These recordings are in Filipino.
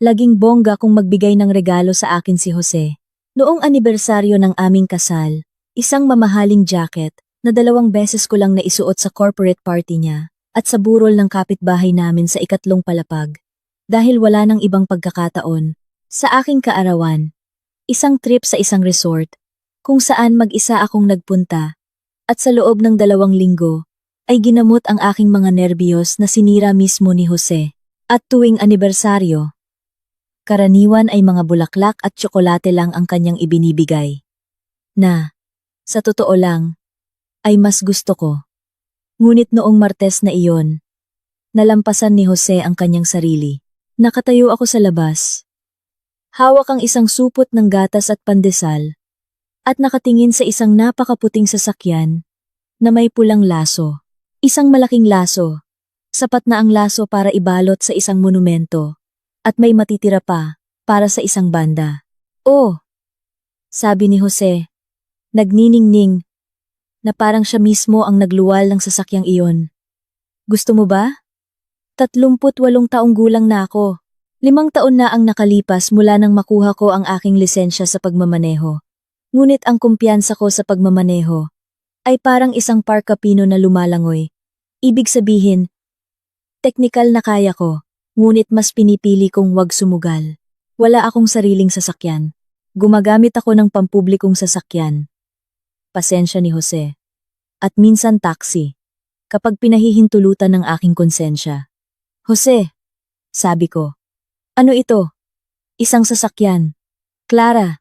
Laging bongga kung magbigay ng regalo sa akin si Jose. Noong anibersaryo ng aming kasal, isang mamahaling jacket na 2 beses ko lang naisuot sa corporate party niya at sa burol ng kapitbahay namin sa 3 palapag. Dahil wala nang ibang pagkakataon, sa aking kaarawan, isang trip sa isang resort, kung saan mag-isa akong nagpunta, at sa loob ng 2 linggo, ay ginamot ang aking mga nerbiyos na sinira mismo ni Jose. At tuwing anibersaryo, karaniwan ay mga bulaklak at tsokolate lang ang kanyang ibinibigay. Na, sa totoo lang, ay mas gusto ko. Ngunit noong Martes na iyon, nalampasan ni Jose ang kanyang sarili. Nakatayo ako sa labas. Hawak ang isang supot ng gatas at pandesal, at nakatingin sa isang napakaputing sasakyan na may pulang laso. Isang malaking laso, sapat na ang laso para ibalot sa isang monumento, at may matitira pa para sa isang banda. Oh, sabi ni Jose, nagniningning, na parang siya mismo ang nagluwal ng sasakyang iyon. Gusto mo ba? 38 taong gulang na ako. 5 taon na ang nakalipas mula nang makuha ko ang aking lisensya sa pagmamaneho. Ngunit ang kumpiyansa ko sa pagmamaneho ay parang isang parkapino na lumalangoy. Ibig sabihin, teknikal na kaya ko, ngunit mas pinipili kong wag sumugal. Wala akong sariling sasakyan. Gumagamit ako ng pampublikong sasakyan. Pasensya ni Jose. At minsan taxi, kapag pinahihintulutan ng aking konsensya. Jose, sabi ko. Ano ito? Isang sasakyan. Clara,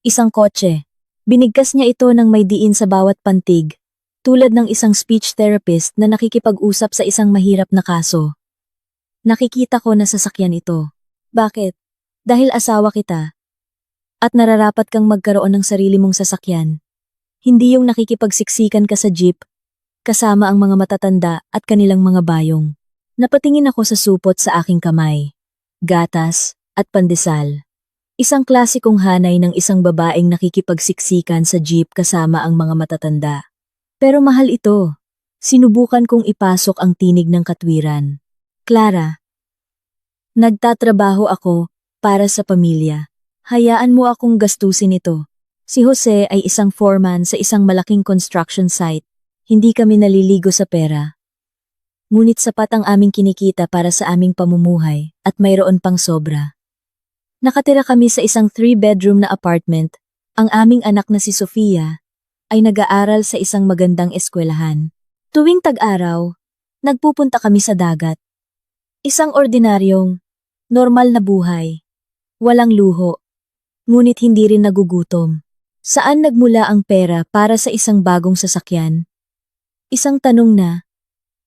isang kotse. Binigkas niya ito ng may diin sa bawat pantig, tulad ng isang speech therapist na nakikipag-usap sa isang mahirap na kaso. Nakikita ko na sasakyan ito. Bakit? Dahil asawa kita. At nararapat kang magkaroon ng sarili mong sasakyan. Hindi yung nakikipagsiksikan ka sa jeep, kasama ang mga matatanda at kanilang mga bayong. Napatingin ako sa supot sa aking kamay, gatas at pandesal. Isang klasikong hanay ng isang babaeng nakikipagsiksikan sa jeep kasama ang mga matatanda. Pero mahal ito. Sinubukan kong ipasok ang tinig ng katwiran. Clara, nagtatrabaho ako para sa pamilya. Hayaan mo akong gastusin ito. Si Jose ay isang foreman sa isang malaking construction site. Hindi kami naliligo sa pera. Ngunit sapat ang aming kinikita para sa aming pamumuhay at mayroon pang sobra. Nakatira kami sa isang 3-bedroom na apartment. Ang aming anak na si Sofia ay nag-aaral sa isang magandang eskwelahan. Tuwing tag-araw, nagpupunta kami sa dagat. Isang ordinaryong, normal na buhay. Walang luho, ngunit hindi rin nagugutom. Saan nagmula ang pera para sa isang bagong sasakyan? Isang tanong na,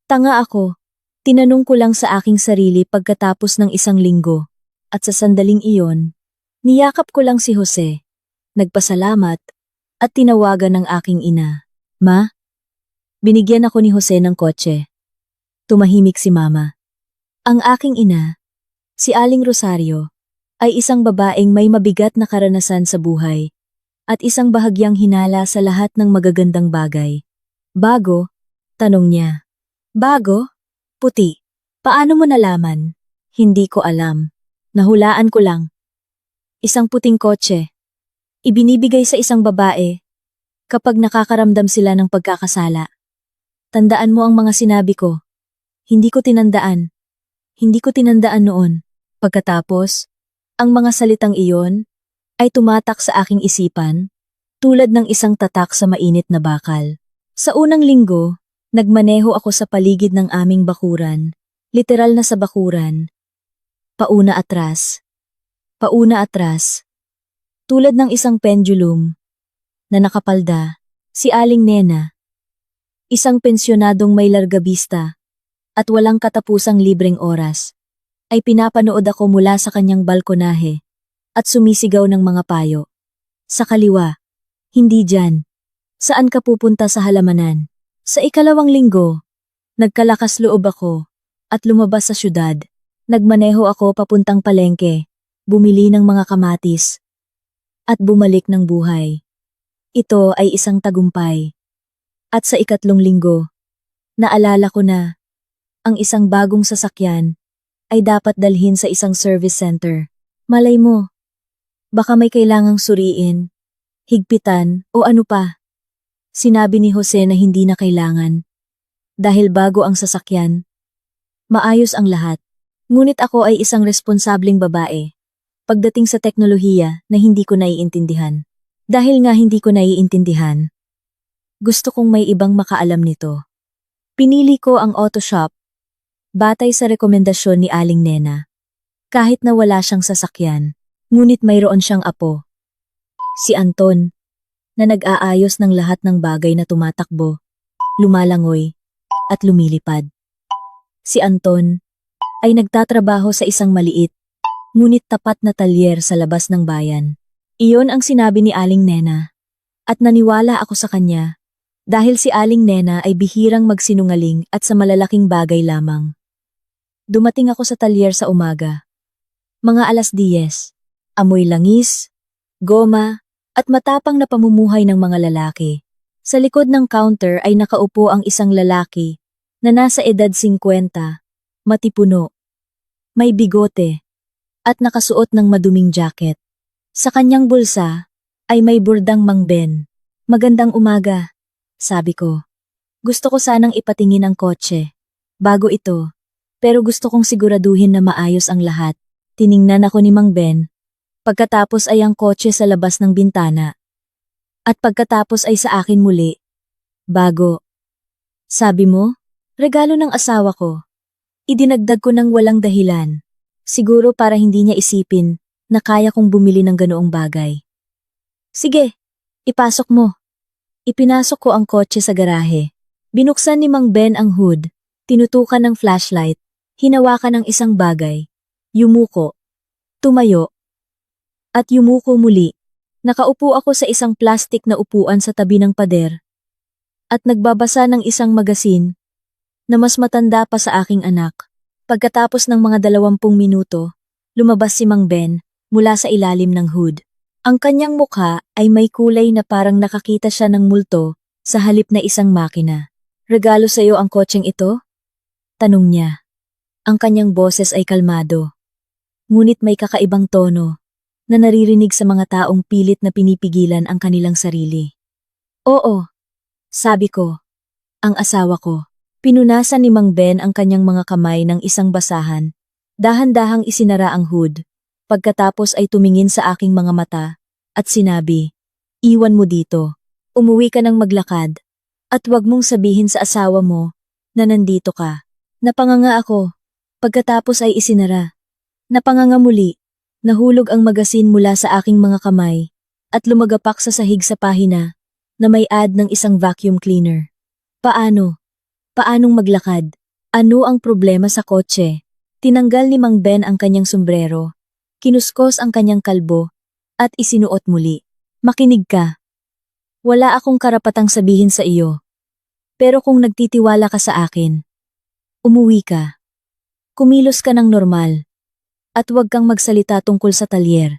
tanga ako, tinanong ko lang sa aking sarili pagkatapos ng 1 linggo. At sa sandaling iyon, niyakap ko lang si Jose, nagpasalamat, at tinawagan ng aking ina. Ma? Binigyan ako ni Jose ng kotse. Tumahimik si Mama. Ang aking ina, si Aling Rosario, ay isang babaeng may mabigat na karanasan sa buhay at isang bahagyang hinala sa lahat ng magagandang bagay. Bago? Tanong niya. Bago? Puti. Paano mo nalaman? Hindi ko alam. Nahulaan ko lang. Isang puting kotse. Ibinibigay sa isang babae kapag nakakaramdam sila ng pagkakasala. Tandaan mo ang mga sinabi ko. Hindi ko tinandaan. Hindi ko tinandaan noon. Pagkatapos, ang mga salitang iyon ay tumatak sa aking isipan tulad ng isang tatak sa mainit na bakal. Sa unang linggo, nagmaneho ako sa paligid ng aming bakuran, literal na sa bakuran. Pauna atras. Pauna atras. Tulad ng isang pendulum na nakapalda, si Aling Nena, isang pensyonadong may largabista at walang katapusang libreng oras, ay pinapanood ako mula sa kanyang balkonahe at sumisigaw ng mga payo. Sa kaliwa, hindi dyan. Saan ka pupunta sa halamanan? Sa 2 linggo, nagkalakas loob ako at lumabas sa syudad. Nagmaneho ako papuntang palengke, bumili ng mga kamatis, at bumalik ng buhay. Ito ay isang tagumpay. At sa 3 linggo, naalala ko na ang isang bagong sasakyan ay dapat dalhin sa isang service center. Malay mo, baka may kailangang suriin, higpitan o ano pa. Sinabi ni Jose na hindi na kailangan. Dahil bago ang sasakyan, maayos ang lahat. Ngunit ako ay isang responsableng babae. Pagdating sa teknolohiya na hindi ko naiintindihan. Dahil nga hindi ko naiintindihan, gusto kong may ibang makaalam nito. Pinili ko ang auto shop, batay sa rekomendasyon ni Aling Nena. Kahit na wala siyang sasakyan, ngunit mayroon siyang apo. Si Anton, na nag-aayos ng lahat ng bagay na tumatakbo, lumalangoy, at lumilipad. Si Anton ay nagtatrabaho sa isang maliit, ngunit tapat na talyer sa labas ng bayan. Iyon ang sinabi ni Aling Nena, at naniwala ako sa kanya, dahil si Aling Nena ay bihirang magsinungaling at sa malalaking bagay lamang. Dumating ako sa talyer sa umaga. Mga 10:00, amoy langis, goma, at matapang na pamumuhay ng mga lalaki. Sa likod ng counter ay nakaupo ang isang lalaki na nasa edad 50, matipuno, may bigote, at nakasuot ng maduming jacket. Sa kanyang bulsa ay may burdang Mang Ben. Magandang umaga, sabi ko. Gusto ko sanang ipatingin ang kotse. Bago ito, pero gusto kong siguraduhin na maayos ang lahat. Tiningnan ako ni Mang Ben. Pagkatapos ay ang kotse sa labas ng bintana. At pagkatapos ay sa akin muli. Bago. Sabi mo? Regalo ng asawa ko. Idinagdag ko ng walang dahilan. Siguro para hindi niya isipin na kaya kong bumili ng ganoong bagay. Sige, ipasok mo. Ipinasok ko ang kotse sa garahe. Binuksan ni Mang Ben ang hood, tinutukan ng flashlight, hinawakan ng isang bagay, yumuko, tumayo, at yumuko muli. Nakaupo ako sa isang plastik na upuan sa tabi ng pader, at nagbabasa ng isang magasin na mas matanda pa sa aking anak. Pagkatapos ng mga 20 minuto, lumabas si Mang Ben mula sa ilalim ng hood. Ang kanyang mukha ay may kulay na parang nakakita siya ng multo sa halip na isang makina. Regalo sa'yo ang kotseng ito? Tanong niya. Ang kanyang boses ay kalmado. Ngunit may kakaibang tono na naririnig sa mga taong pilit na pinipigilan ang kanilang sarili. Oo, sabi ko. Ang asawa ko. Pinunasan ni Mang Ben ang kanyang mga kamay ng isang basahan. Dahan-dahang isinara ang hood. Pagkatapos ay tumingin sa aking mga mata at sinabi, iwan mo dito, umuwi ka ng maglakad, at huwag mong sabihin sa asawa mo na nandito ka. Napanganga ako, pagkatapos ay isinara. Napanganga muli, nahulog ang magasin mula sa aking mga kamay at lumagapak sa sahig sa pahina na may ad ng isang vacuum cleaner. Paano? Paanong maglakad? Ano ang problema sa kotse? Tinanggal ni Mang Ben ang kanyang sombrero. Kinuskos ang kanyang kalbo, at isinuot muli. Makinig ka. Wala akong karapatang sabihin sa iyo. Pero kung nagtitiwala ka sa akin, umuwi ka. Kumilos ka ng normal. At huwag kang magsalita tungkol sa talyer.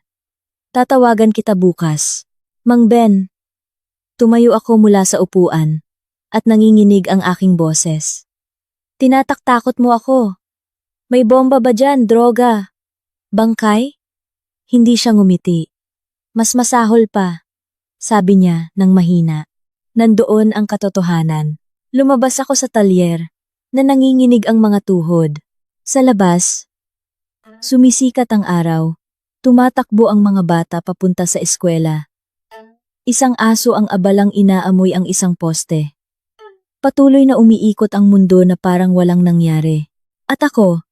Tatawagan kita bukas. Mang Ben. Tumayo ako mula sa upuan, at nanginginig ang aking boses. Tinataktakot mo ako. May bomba ba dyan, droga? Bangkay? Hindi siya ngumiti. Mas masahol pa, sabi niya nang mahina. Nandoon ang katotohanan. Lumabas ako sa talyer, na nanginginig ang mga tuhod. Sa labas, sumisikat ang araw. Tumatakbo ang mga bata papunta sa eskwela. Isang aso ang abalang inaamoy ang isang poste. Patuloy na umiikot ang mundo na parang walang nangyari. At ako,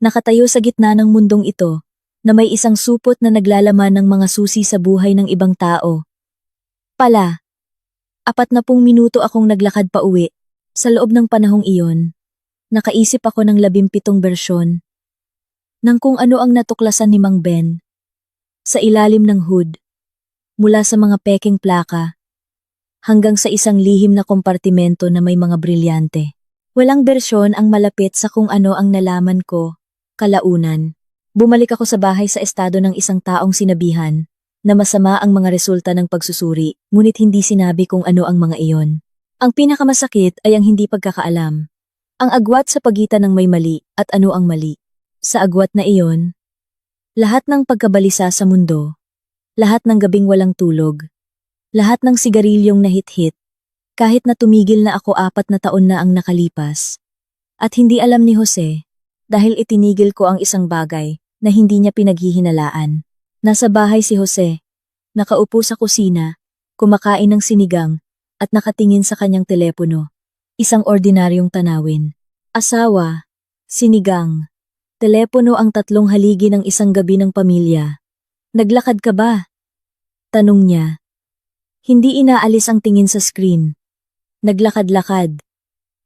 nakatayo sa gitna ng mundong ito, na may isang supot na naglalaman ng mga susi sa buhay ng ibang tao. 40 minuto akong naglakad pa uwi. Sa loob ng panahong iyon, nakaisip ako ng 17 bersyon ng kung ano ang natuklasan ni Mang Ben. Sa ilalim ng hood, mula sa mga pekeng plaka, hanggang sa isang lihim na kompartimento na may mga brilyante. Walang bersyon ang malapit sa kung ano ang nalaman ko, kalaunan. Bumalik ako sa bahay sa estado ng isang taong sinabihan na masama ang mga resulta ng pagsusuri, ngunit hindi sinabi kung ano ang mga iyon. Ang pinakamasakit ay ang hindi pagkakaalam. Ang agwat sa pagitan ng may mali at ano ang mali. Sa agwat na iyon, Lahat ng pagkabalisa sa mundo. Lahat ng gabing walang tulog. Lahat ng sigarilyong nahit-hit. Kahit na tumigil na ako 4 na taon na ang nakalipas. At hindi alam ni Jose, dahil itinigil ko ang isang bagay na hindi niya pinaghihinalaan. Nasa bahay si Jose, nakaupo sa kusina, kumakain ng sinigang, at nakatingin sa kanyang telepono. Isang ordinaryong tanawin. Asawa, sinigang, telepono ang 3 haligi ng isang gabi ng pamilya. Naglakad ka ba? Tanong niya. Hindi inaalis ang tingin sa screen. Naglakad-lakad.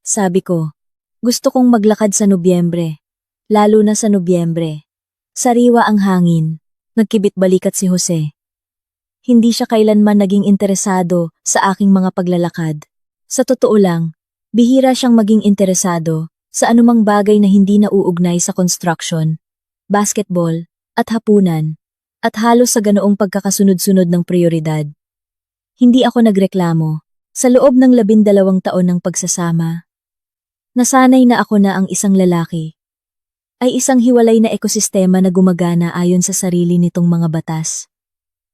Sabi ko, gusto kong maglakad sa Nobyembre. Lalo na sa Nobyembre. Sariwa ang hangin. Nagkibit balikat si Jose. Hindi siya kailanman naging interesado sa aking mga paglalakad. Sa totoo lang, bihira siyang maging interesado sa anumang bagay na hindi nauugnay sa construction, basketball, at hapunan, at halos sa ganoong pagkakasunod-sunod ng prioridad. Hindi ako nagreklamo. Sa loob ng 12 taon ng pagsasama, nasanay na ako na ang isang lalaki ay isang hiwalay na ekosistema na gumagana ayon sa sarili nitong mga batas.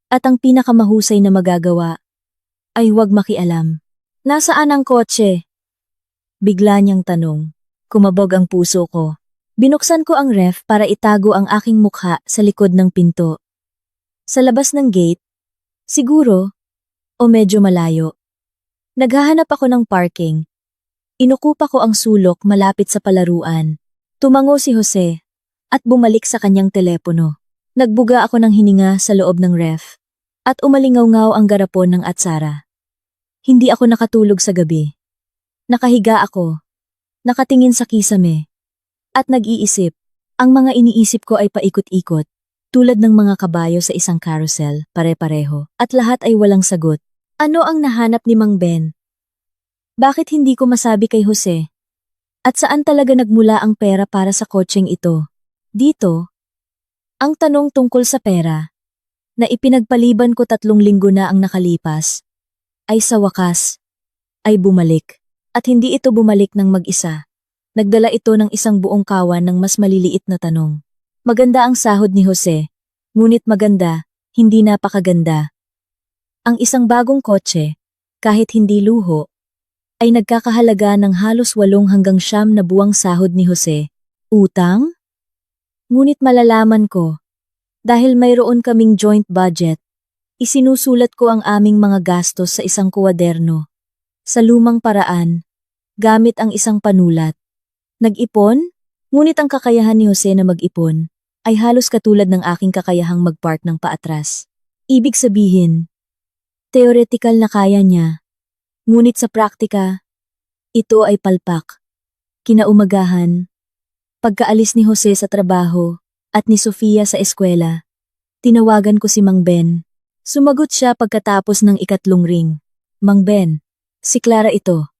At ang pinakamahusay na magagawa ay huwag makialam. Nasaan ang kotse? Bigla niyang tanong. Kumabog ang puso ko. Binuksan ko ang ref para itago ang aking mukha sa likod ng pinto. Sa labas ng gate, siguro, o medyo malayo. Naghahanap ako ng parking. Inukupa ko ang sulok malapit sa palaruan. Tumango si Jose at bumalik sa kanyang telepono. Nagbuga ako ng hininga sa loob ng ref at umalingaw-ngaw ang garapon ng atsara. Hindi ako nakatulog sa gabi. Nakahiga ako, nakatingin sa kisame, at nag-iisip. Ang mga iniisip ko ay paikot-ikot, tulad ng mga kabayo sa isang carousel, pare-pareho, at lahat ay walang sagot. Ano ang nahanap ni Mang Ben? Bakit hindi ko masabi kay Jose? At saan talaga nagmula ang pera para sa kotseng ito? Dito, ang tanong tungkol sa pera, na ipinagpaliban ko 3 linggo na ang nakalipas, ay sa wakas, ay bumalik. At hindi ito bumalik ng mag-isa. Nagdala ito ng isang buong kawan ng mas maliliit na tanong. Maganda ang sahod ni Jose, ngunit maganda, hindi napakaganda. Ang isang bagong kotse, kahit hindi luho, ay nagkakahalaga ng halos 8 hanggang 9 na buwang sahod ni Jose. Utang? Ngunit malalaman ko, dahil mayroon kaming joint budget, isinusulat ko ang aming mga gastos sa isang kuwaderno. Sa lumang paraan, gamit ang isang panulat. Nag-ipon? Ngunit ang kakayahan ni Jose na mag-ipon ay halos katulad ng aking kakayahang mag-park ng paatras. Ibig sabihin, teoretikal na kaya niya, ngunit sa praktika, ito ay palpak. Kinaumagahan, pagkaalis ni Jose sa trabaho at ni Sofia sa eskwela, tinawagan ko si Mang Ben. Sumagot siya pagkatapos ng 3 ring. Mang Ben, si Clara ito.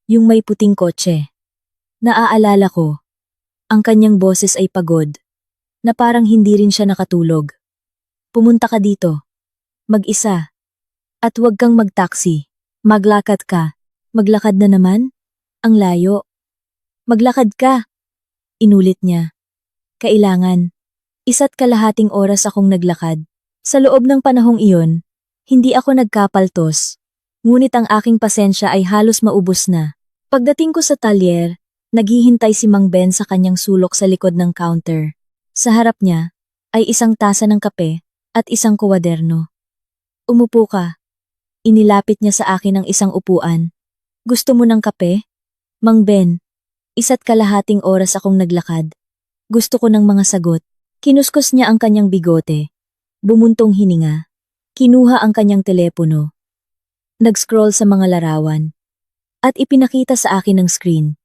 Yung may puting kotse. Naaalala ko, ang kanyang boses ay pagod, na parang hindi rin siya nakatulog. Pumunta ka dito. Mag-isa. At huwag kang mag-taxi. Maglakad ka. Maglakad na naman? Ang layo. Maglakad ka. Inulit niya. Kailangan. 1.5 oras akong naglakad. Sa loob ng panahong iyon, hindi ako nagkapaltos. Ngunit ang aking pasensya ay halos maubos na. Pagdating ko sa talyer, naghihintay si Mang Ben sa kanyang sulok sa likod ng counter. Sa harap niya ay isang tasa ng kape at isang kuwaderno. Umupo ka. Inilapit niya sa akin ang isang upuan. Gusto mo ng kape? Mang Ben, 1.5 oras akong naglakad. Gusto ko ng mga sagot. Kinuskos niya ang kanyang bigote. Bumuntong hininga. Kinuha ang kanyang telepono. Nag-scroll sa mga larawan. At ipinakita sa akin ang screen.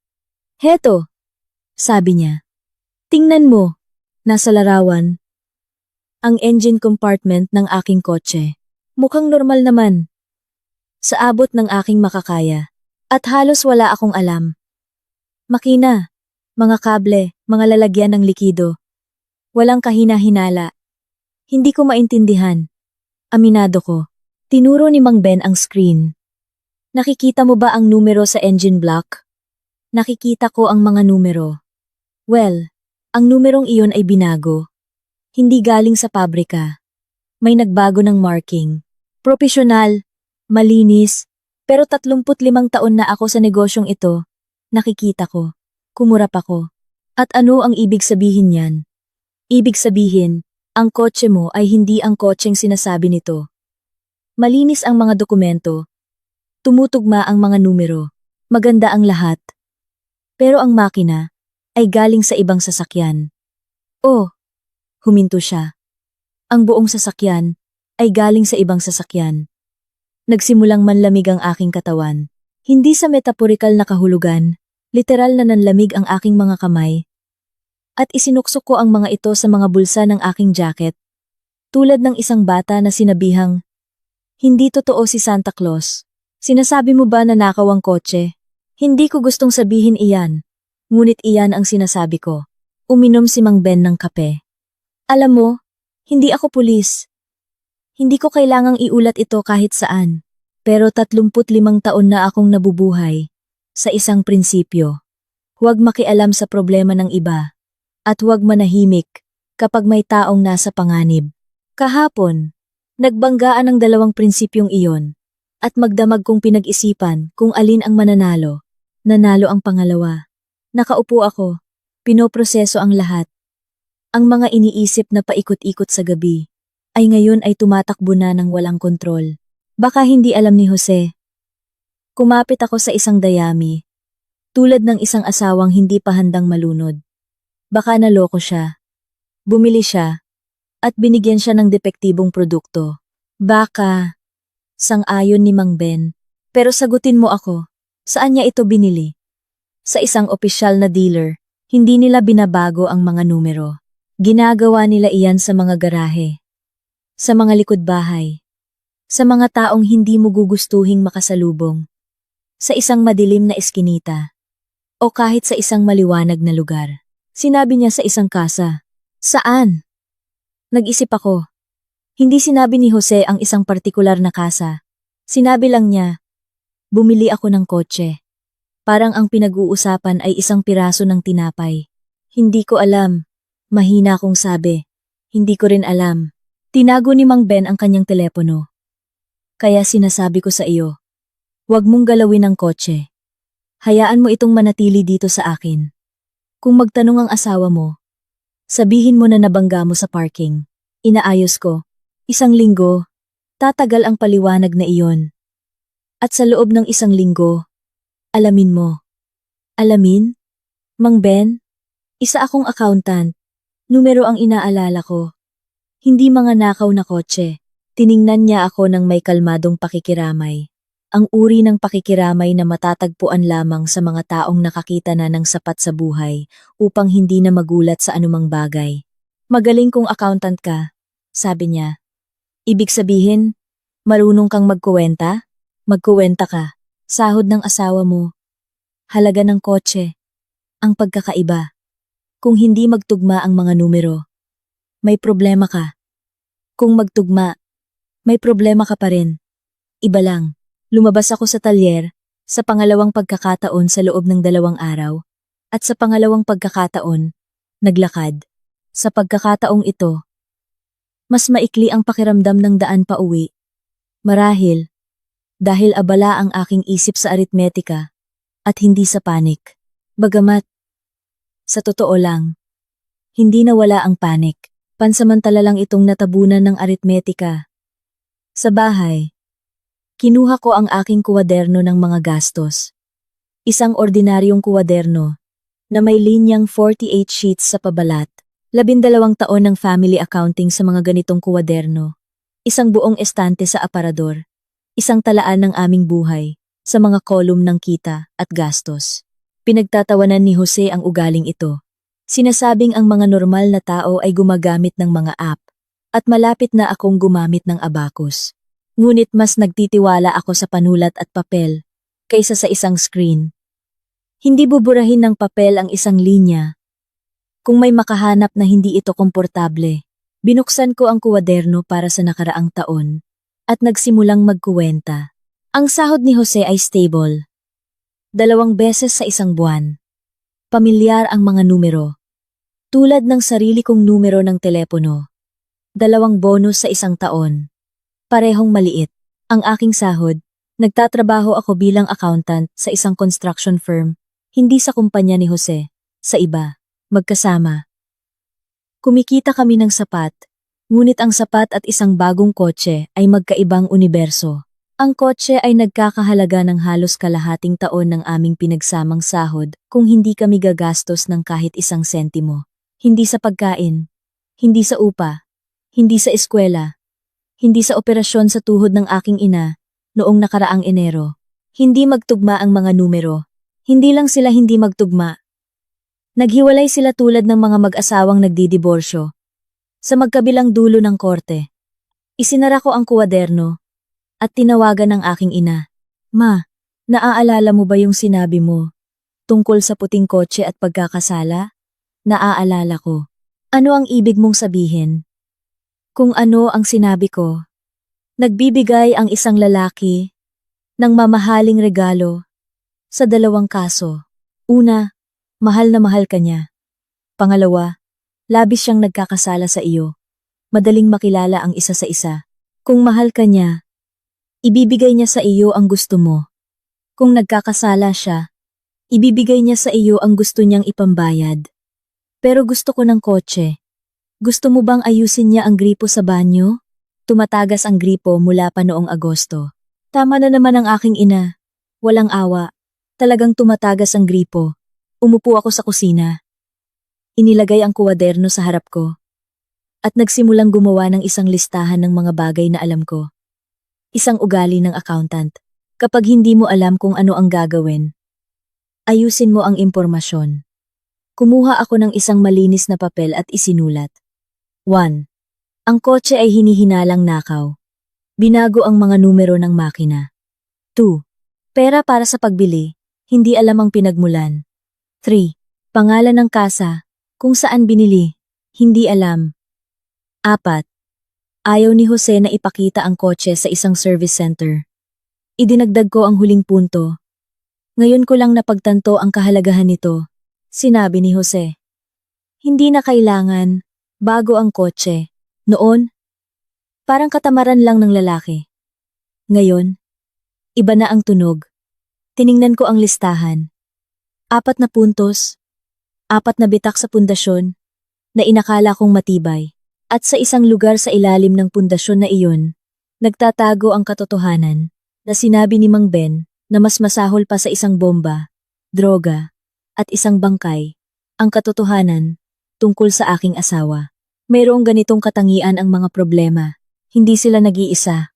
Heto, sabi niya. Tingnan mo. Nasa larawan. Ang engine compartment ng aking kotse. Mukhang normal naman. Sa abot ng aking makakaya. At halos wala akong alam. Makina, mga kable, mga lalagyan ng likido. Walang kahina-hinala. Hindi ko maintindihan. Aminado ko. Tinuro ni Mang Ben ang screen. Nakikita mo ba ang numero sa engine block? Nakikita ko ang mga numero. Well, ang numerong iyon ay binago. Hindi galing sa pabrika. May nagbago ng marking. Propesyonal, malinis, pero 35 taon na ako sa negosyong ito. Nakikita ko. Kumurap ako. At ano ang ibig sabihin niyan? Ibig sabihin, ang kotse mo ay hindi ang kotseng sinasabi nito. Malinis ang mga dokumento. Tumutugma ang mga numero. Maganda ang lahat. Pero ang makina ay galing sa ibang sasakyan. Oh, huminto siya. Ang buong sasakyan ay galing sa ibang sasakyan. Nagsimulang manlamig ang aking katawan. Hindi sa metaporikal na kahulugan, literal na nanlamig ang aking mga kamay. At isinuksok ko ang mga ito sa mga bulsa ng aking jacket. Tulad ng isang bata na sinabihang, "Hindi totoo si Santa Claus. Sinasabi mo ba na nakaw ang kotse?" Hindi ko gustong sabihin iyan, ngunit iyan ang sinasabi ko. Uminom si Mang Ben ng kape. Alam mo, hindi ako pulis. Hindi ko kailangang iulat ito kahit saan. Pero 35 taon na akong nabubuhay sa isang prinsipyo. Huwag makialam sa problema ng iba. At huwag manahimik kapag may taong nasa panganib. Kahapon, nagbanggaan ang 2 prinsipyong iyon. At magdamag kong pinag-isipan kung alin ang mananalo. Nanalo ang pangalawa. Nakaupo ako. Pinoproseso ang lahat. Ang mga iniisip na paikot-ikot sa gabi ay ngayon ay tumatakbo na ng walang kontrol. Baka hindi alam ni Jose. Kumapit ako sa isang dayami. Tulad ng isang asawang hindi pa handang malunod. Baka naloko siya. Bumili siya. At binigyan siya ng depektibong produkto. Baka. Sang-ayon ni Mang Ben. Pero sagutin mo ako. Saan niya ito binili? Sa isang opisyal na dealer. Hindi nila binabago ang mga numero. Ginagawa nila iyan sa mga garahe. Sa mga likod bahay. Sa mga taong hindi mo gugustuhing makasalubong. Sa isang madilim na eskinita. O kahit sa isang maliwanag na lugar. Sinabi niya sa isang kasa. Saan? Nag-isip ako. Hindi sinabi ni Jose ang isang partikular na kasa. Sinabi lang niya, bumili ako ng kotse. Parang ang pinag-uusapan ay isang piraso ng tinapay. Hindi ko alam. Mahina akong sabi. Hindi ko rin alam. Tinago ni Mang Ben ang kanyang telepono. Kaya sinasabi ko sa iyo, huwag mong galawin ang kotse. Hayaan mo itong manatili dito sa akin. Kung magtanong ang asawa mo, sabihin mo na nabangga mo sa parking. Inaayos ko. 1 linggo, tatagal ang paliwanag na iyon. At sa loob ng 1 linggo, alamin mo. Alamin? Mang Ben? Isa akong accountant. Numero ang inaalala ko. Hindi mga nakaw na kotse. Tiningnan niya ako ng may kalmadong pakikiramay. Ang uri ng pakikiramay na matatagpuan lamang sa mga taong nakakita na ng sapat sa buhay upang hindi na magulat sa anumang bagay. Magaling kung accountant ka, sabi niya. Ibig sabihin, marunong kang magkuwenta? Magkuwenta ka. Sahod ng asawa mo. Halaga ng kotse. Ang pagkakaiba. Kung hindi magtugma ang mga numero, may problema ka. Kung magtugma, may problema ka pa rin. Iba lang. Lumabas ako sa talyer, sa pangalawang pagkakataon sa loob ng 2 araw, at sa pangalawang pagkakataon, naglakad. Sa pagkakataong ito, mas maikli ang pakiramdam ng daan pa uwi. Marahil, dahil abala ang aking isip sa aritmetika, at hindi sa panik. Bagamat, sa totoo lang, hindi nawala ang panik. Pansamantala lang itong natabunan ng aritmetika. Sa bahay, kinuha ko ang aking kuwaderno ng mga gastos. Isang ordinaryong kuwaderno na may linyang 48 sheets sa pabalat. 12 taon ng family accounting sa mga ganitong kuwaderno. Isang buong estante sa aparador. Isang talaan ng aming buhay sa mga kolum ng kita at gastos. Pinagtatawanan ni Jose ang ugaling ito. Sinasabing ang mga normal na tao ay gumagamit ng mga app at malapit na akong gumamit ng abacus. Ngunit mas nagtitiwala ako sa panulat at papel kaysa sa isang screen. Hindi buburahin ng papel ang isang linya. Kung may makahanap na hindi ito komportable, binuksan ko ang kuwaderno para sa nakaraang taon at nagsimulang magkuwenta. Ang sahod ni Jose ay stable. 2 beses sa isang buwan. Pamilyar ang mga numero. Tulad ng sarili kong numero ng telepono. 2 bonus sa 1 taon. Parehong maliit. Ang aking sahod, nagtatrabaho ako bilang accountant sa isang construction firm, hindi sa kumpanya ni Jose, sa iba, magkasama. Kumikita kami ng sapat, ngunit ang sapat at isang bagong kotse ay magkaibang universo. Ang kotse ay nagkakahalaga ng halos kalahating taon ng aming pinagsamang sahod kung hindi kami gagastos ng kahit 1 sentimo. Hindi sa pagkain, hindi sa upa, hindi sa eskwela, hindi sa operasyon sa tuhod ng aking ina noong nakaraang Enero. Hindi magtugma ang mga numero. Hindi lang sila hindi magtugma. Naghiwalay sila tulad ng mga mag-asawang nagdidiborsyo. Sa magkabilang dulo ng korte, isinara ko ang kuwaderno at tinawagan ng aking ina. Ma, naaalala mo ba yung sinabi mo tungkol sa puting kotse at pagkakasala? Naaalala ko. Ano ang ibig mong sabihin? Kung ano ang sinabi ko. Nagbibigay ang isang lalaki ng mamahaling regalo sa 2 kaso. Una, mahal na mahal ka niya. Pangalawa, labis siyang nagkakasala sa iyo. Madaling makilala ang isa sa isa. Kung mahal ka niya, ibibigay niya sa iyo ang gusto mo. Kung nagkakasala siya, ibibigay niya sa iyo ang gusto niyang ipambayad. Pero gusto ko ng kotse. Gusto mo bang ayusin niya ang gripo sa banyo? Tumatagas ang gripo mula pa noong Agosto. Tama na naman ang aking ina. Walang awa. Talagang tumatagas ang gripo. Umupo ako sa kusina. Inilagay ang kuwaderno sa harap ko. At nagsimulang gumawa ng isang listahan ng mga bagay na alam ko. Isang ugali ng accountant. Kapag hindi mo alam kung ano ang gagawin, ayusin mo ang impormasyon. Kumuha ako ng isang malinis na papel at isinulat. 1. Ang kotse ay hinihinalang nakaw. Binago ang mga numero ng makina. 2. Pera para sa pagbili, hindi alam ang pinagmulan. 3. Pangalan ng kasa, kung saan binili, hindi alam. 4. Ayaw ni Jose na ipakita ang kotse sa isang service center. Idinagdag ko ang huling punto. Ngayon ko lang napagtanto ang kahalagahan nito, sinabi ni Jose. Hindi na kailangan, bago ang kotse. Noon, parang katamaran lang ng lalaki. Ngayon, iba na ang tunog. Tiningnan ko ang listahan. 4 na puntos, 4 na bitak sa pundasyon, na inakala kong matibay. At sa isang lugar sa ilalim ng pundasyon na iyon, nagtatago ang katotohanan na sinabi ni Mang Ben na mas masahol pa sa isang bomba, droga, at isang bangkay, ang katotohanan tungkol sa aking asawa. Mayroong ganitong katangian ang mga problema. Hindi sila nag-iisa.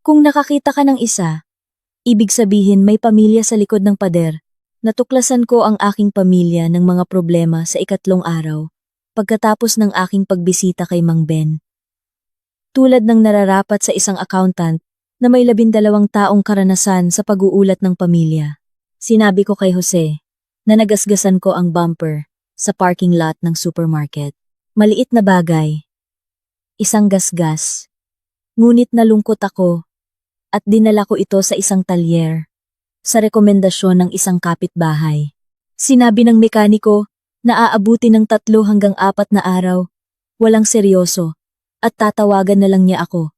Kung nakakita ka ng isa, ibig sabihin may pamilya sa likod ng pader. Natuklasan ko ang aking pamilya ng mga problema sa 3 araw, pagkatapos ng aking pagbisita kay Mang Ben. Tulad ng nararapat sa isang accountant na may 12 taong karanasan sa pag-uulat ng pamilya. Sinabi ko kay Jose na nagasgasan ko ang bumper sa parking lot ng supermarket. Maliit na bagay. Isang gasgas. Ngunit nalungkot ako at dinala ko ito sa isang talyer sa rekomendasyon ng isang kapitbahay. Sinabi ng mekaniko na aabuti ng 3 hanggang 4 na araw, walang seryoso, at tatawagan na lang niya ako.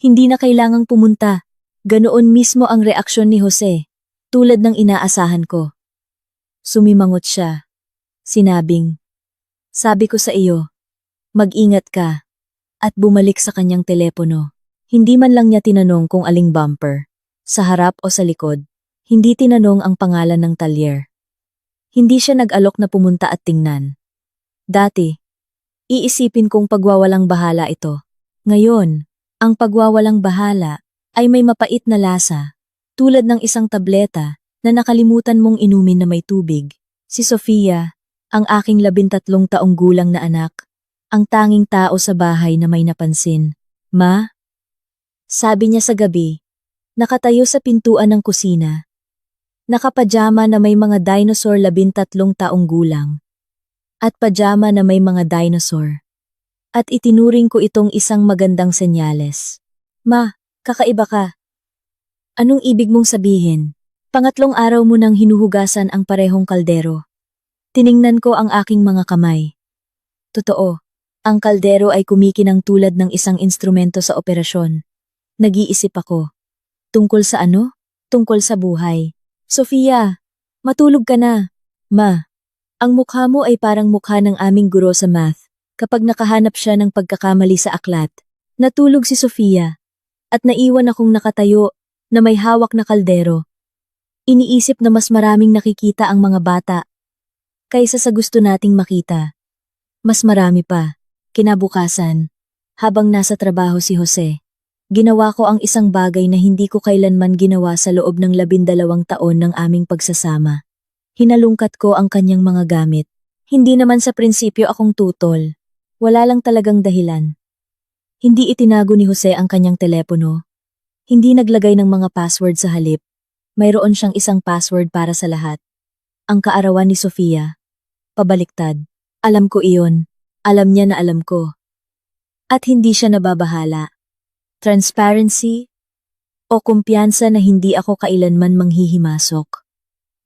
Hindi na kailangang pumunta. Ganoon mismo ang reaksyon ni Jose, tulad ng inaasahan ko. Sumimangot siya. Sinabing, sabi ko sa iyo, mag-ingat ka, at bumalik sa kanyang telepono. Hindi man lang niya tinanong kung aling bumper, sa harap o sa likod. Hindi tinanong ang pangalan ng talyer. Hindi siya nag-alok na pumunta at tingnan. Dati, iisipin kong pagwawalang bahala ito. Ngayon, ang pagwawalang bahala ay may mapait na lasa, tulad ng isang tableta na nakalimutan mong inumin na may tubig. Si Sofia, ang aking 13 taong gulang na anak, ang tanging tao sa bahay na may napansin. Ma? Sabi niya sa gabi, nakatayo sa pintuan ng kusina. Nakapajama na may mga dinosaur 13 taong gulang. At pajama na may mga dinosaur. At itinuring ko itong isang magandang senyales. Ma, kakaiba ka. Anong ibig mong sabihin? 2 araw mo nang hinuhugasan ang parehong kaldero. Tiningnan ko ang aking mga kamay. Totoo, ang kaldero ay kumikinang tulad ng isang instrumento sa operasyon. Nag-iisip ako. Tungkol sa ano? Tungkol sa buhay. Sofia, matulog ka na. Ma, ang mukha mo ay parang mukha ng aming guro sa math kapag nakahanap siya ng pagkakamali sa aklat. Natulog si Sofia at naiwan akong nakatayo na may hawak na kaldero. Iniisip na mas maraming nakikita ang mga bata kaysa sa gusto nating makita. Mas marami pa. Kinabukasan, habang nasa trabaho si Jose, ginawa ko ang isang bagay na hindi ko kailanman ginawa sa loob ng 12 taon ng aming pagsasama. Hinalungkat ko ang kanyang mga gamit. Hindi naman sa prinsipyo akong tutol. Wala lang talagang dahilan. Hindi itinago ni Jose ang kanyang telepono. Hindi naglagay ng mga password sa halip. Mayroon siyang isang password para sa lahat. Ang kaarawan ni Sofia. Pabaliktad. Alam ko iyon. Alam niya na alam ko. At hindi siya nababahala. Transparency o kumpiyansa na hindi ako kailanman manghihimasok.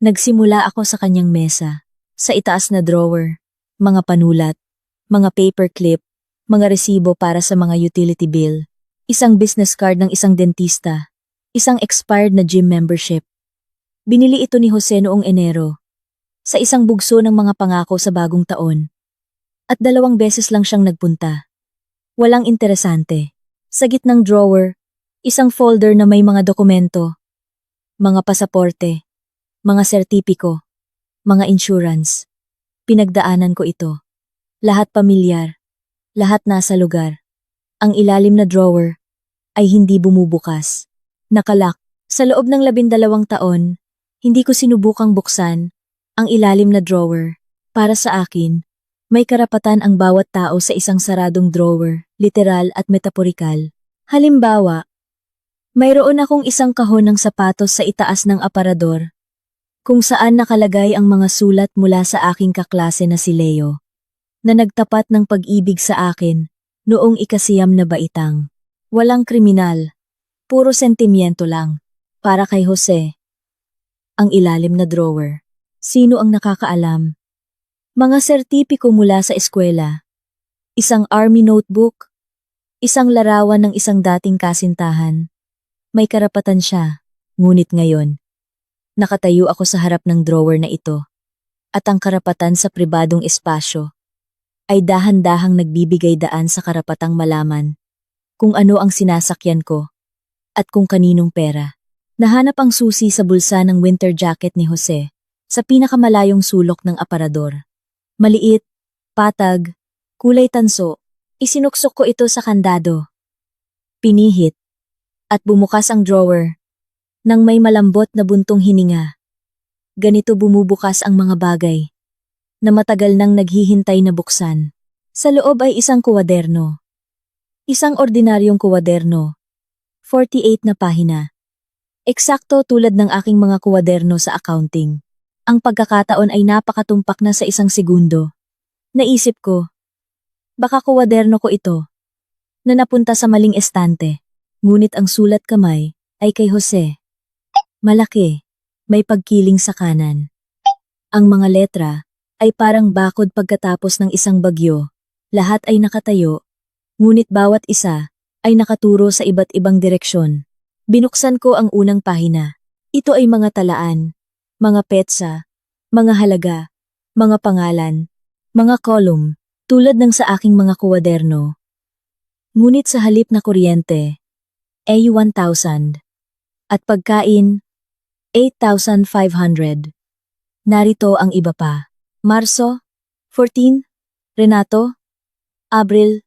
Nagsimula ako sa kanyang mesa, sa itaas na drawer, mga panulat, mga paperclip, mga resibo para sa mga utility bill, isang business card ng isang dentista, isang expired na gym membership. Binili ito ni Jose noong Enero, sa isang bugso ng mga pangako sa bagong taon. At 2 beses lang siyang nagpunta. Walang interesante. Sa gitnang drawer, isang folder na may mga dokumento, mga pasaporte, mga sertipiko, mga insurance. Pinagdaanan ko ito. Lahat pamilyar. Lahat nasa lugar. Ang ilalim na drawer ay hindi bumubukas. Nakalak. Sa loob ng 12 taon, hindi ko sinubukang buksan ang ilalim na drawer. Para sa akin, may karapatan ang bawat tao sa isang saradong drawer, literal at metaporikal. Halimbawa, mayroon akong isang kahon ng sapatos sa itaas ng aparador, kung saan nakalagay ang mga sulat mula sa aking kaklase na si Leo, na nagtapat ng pag-ibig sa akin noong ikasiyam na baitang. Walang kriminal, puro sentimiento lang. Para kay Jose, ang ilalim na drawer. Sino ang nakakaalam? Mga sertipiko mula sa eskwela, isang army notebook, isang larawan ng isang dating kasintahan. May karapatan siya, ngunit ngayon, nakatayo ako sa harap ng drawer na ito, at ang karapatan sa pribadong espasyo ay dahan-dahang nagbibigay daan sa karapatang malaman kung ano ang sinasakyan ko at kung kaninong pera. Nahanap ang susi sa bulsa ng winter jacket ni Jose sa pinakamalayong sulok ng aparador. Maliit, patag, kulay tanso, isinuksok ko ito sa kandado. Pinihit, at bumukas ang drawer, nang may malambot na buntong hininga. Ganito bumubukas ang mga bagay, na matagal nang naghihintay na buksan. Sa loob ay isang kuwaderno. Isang ordinaryong kuwaderno, 48 na pahina. Eksakto tulad ng aking mga kuwaderno sa accounting. Ang pagkakataon ay napakatumpak na sa 1 segundo. Naisip ko, baka kuwaderno ko ito, na napunta sa maling estante. Ngunit ang sulat kamay ay kay Jose. Malaki, may pagkiling sa kanan. Ang mga letra ay parang bakod pagkatapos ng isang bagyo. Lahat ay nakatayo, ngunit bawat isa ay nakaturo sa iba't ibang direksyon. Binuksan ko ang unang pahina. Ito ay mga talaan, mga petsa, mga halaga, mga pangalan, mga column, tulad ng sa aking mga kuwaderno. Ngunit sa halip na kuryente, ay 1,000. At pagkain, 8,500. Narito ang iba pa. Marso, 14, Renato, Abril,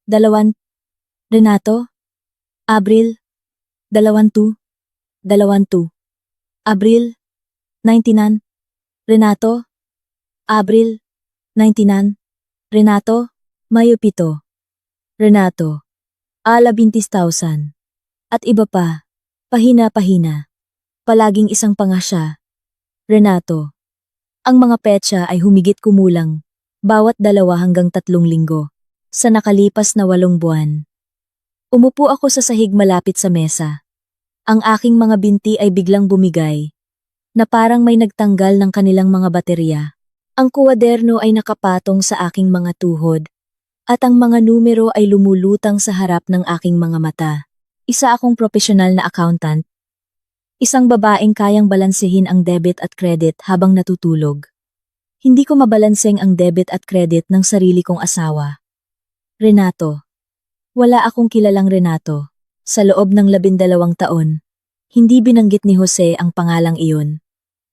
2, Renato, Abril, 22, 22, Abril, 99, Renato, Abril, 99, Renato, Mayo 7, Renato, ala 20,000. At iba pa, pahina-pahina. Palaging isang pangasya. Renato. Ang mga petsa ay humigit kumulang, bawat 2 hanggang 3 linggo, sa nakalipas na 8 buwan. Umupo ako sa sahig malapit sa mesa. Ang aking mga binti ay biglang bumigay, na parang may nagtanggal ng kanilang mga baterya. Ang kuwaderno ay nakapatong sa aking mga tuhod, at ang mga numero ay lumulutang sa harap ng aking mga mata. Isa akong profesional na accountant. Isang babaeng kayang balansehin ang debit at credit habang natutulog. Hindi ko mabalanseng ang debit at credit ng sarili kong asawa. Renato. Wala akong kilalang Renato. Sa loob ng 12 taon, hindi binanggit ni Jose ang pangalang iyon.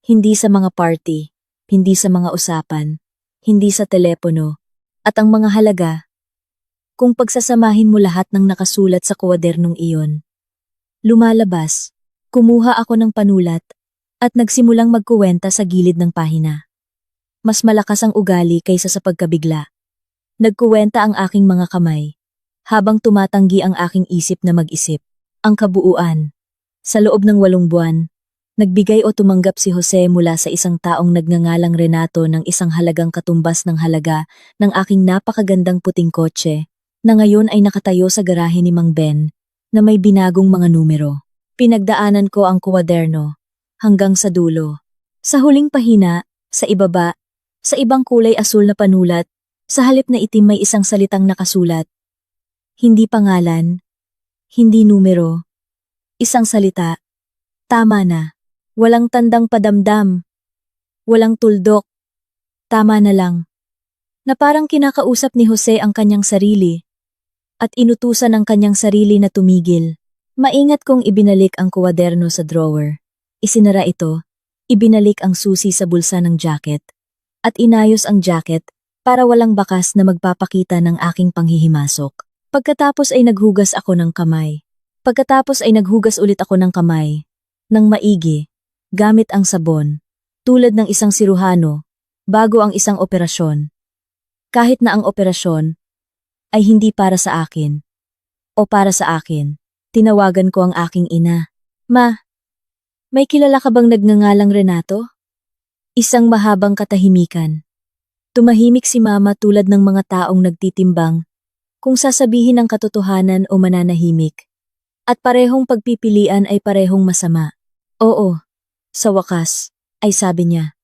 Hindi sa mga party, hindi sa mga usapan, hindi sa telepono, at ang mga halaga. Kung pagsasamahin mo lahat ng nakasulat sa kuwadernong iyon. Lumalabas, kumuha ako ng panulat, at nagsimulang magkuwenta sa gilid ng pahina. Mas malakas ang ugali kaysa sa pagkabigla. Nagkuwenta ang aking mga kamay, habang tumatanggi ang aking isip na mag-isip. Ang kabuuan. Sa loob ng 8 buwan, nagbigay o tumanggap si Jose mula sa isang taong nagngangalang Renato ng isang halagang katumbas ng halaga ng aking napakagandang puting kotse, na ngayon ay nakatayo sa garahe ni Mang Ben, na may binagong mga numero. Pinagdaanan ko ang kuwaderno, hanggang sa dulo. Sa huling pahina, sa ibaba, sa ibang kulay asul na panulat, sa halip na itim may isang salitang nakasulat. Hindi pangalan, hindi numero, isang salita. Tama na. Walang tandang padamdam. Walang tuldok. Tama na lang. Na parang kinakausap ni Jose ang kanyang sarili. At inutusan ang kanyang sarili na tumigil. Maingat kong ibinalik ang kuwaderno sa drawer. Isinara ito. Ibinalik ang susi sa bulsa ng jacket. At inayos ang jacket para walang bakas na magpapakita ng aking panghihimasok. Pagkatapos ay naghugas ako ng kamay. Pagkatapos ay naghugas ulit ako ng kamay. Nang maigi, gamit ang sabon, tulad ng isang siruhano, bago ang isang operasyon. Kahit na ang operasyon ay hindi para sa akin. O para sa akin, tinawagan ko ang aking ina. Ma, may kilala ka bang nagngangalang Renato? Isang mahabang katahimikan. Tumahimik si mama tulad ng mga taong nagtitimbang kung sasabihin ang katotohanan o mananahimik. At parehong pagpipilian ay parehong masama. Oo, sa wakas, ay sabi niya.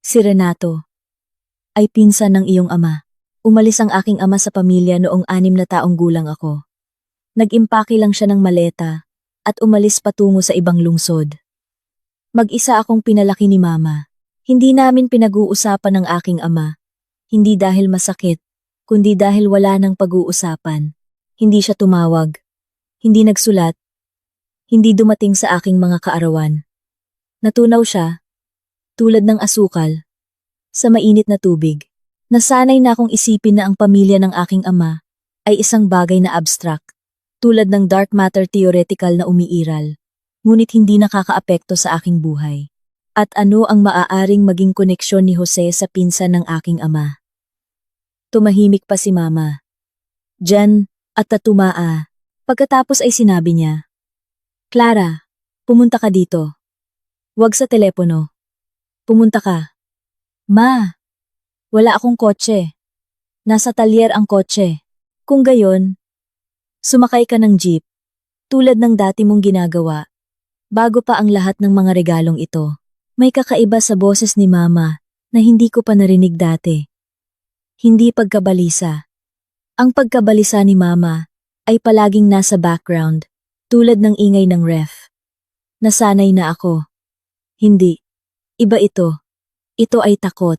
Si Renato ay pinsan ng iyong ama. Umalis ang aking ama sa pamilya noong 6 na taong gulang ako. Nag-impake lang siya ng maleta at umalis patungo sa ibang lungsod. Mag-isa akong pinalaki ni mama. Hindi namin pinag-uusapan ng aking ama. Hindi dahil masakit, kundi dahil wala nang pag-uusapan. Hindi siya tumawag. Hindi nagsulat. Hindi dumating sa aking mga kaarawan. Natunaw siya, tulad ng asukal, sa mainit na tubig. Nasanay na akong isipin na ang pamilya ng aking ama ay isang bagay na abstract, tulad ng dark matter theoretical na umiiral, ngunit hindi nakakaapekto sa aking buhay. At ano ang maaaring maging koneksyon ni Jose sa pinsan ng aking ama? Tumahimik pa si mama. Diyan, at tatumaa. Pagkatapos ay sinabi niya, Clara, pumunta ka dito. Huwag sa telepono. Pumunta ka. Ma, wala akong kotse. Nasa talyer ang kotse. Kung gayon, sumakay ka ng jeep, tulad ng dati mong ginagawa, bago pa ang lahat ng mga regalong ito. May kakaiba sa boses ni mama na hindi ko pa narinig dati. Hindi pagkabalisa. Ang pagkabalisa ni mama ay palaging nasa background, tulad ng ingay ng ref. Nasanay na ako. Hindi. Iba ito. Ito ay takot.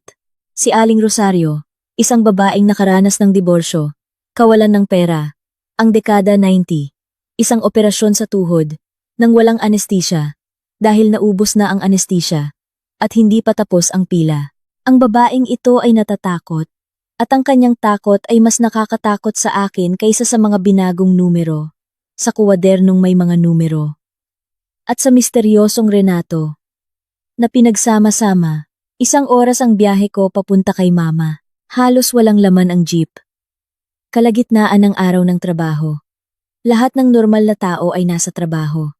Si Aling Rosario, isang babaeng nakaranas ng diborsyo, kawalan ng pera, ang dekada 90, isang operasyon sa tuhod, nang walang anesthesia, dahil naubos na ang anesthesia, at hindi pa tapos ang pila. Ang babaeng ito ay natatakot, at ang kanyang takot ay mas nakakatakot sa akin kaysa sa mga binagong numero, sa kuwadernong may mga numero. At sa misteryosong Renato, na pinagsama-sama, 1 oras ang biyahe ko papunta kay mama. Halos walang laman ang jeep. Kalagitnaan ng araw ng trabaho. Lahat ng normal na tao ay nasa trabaho.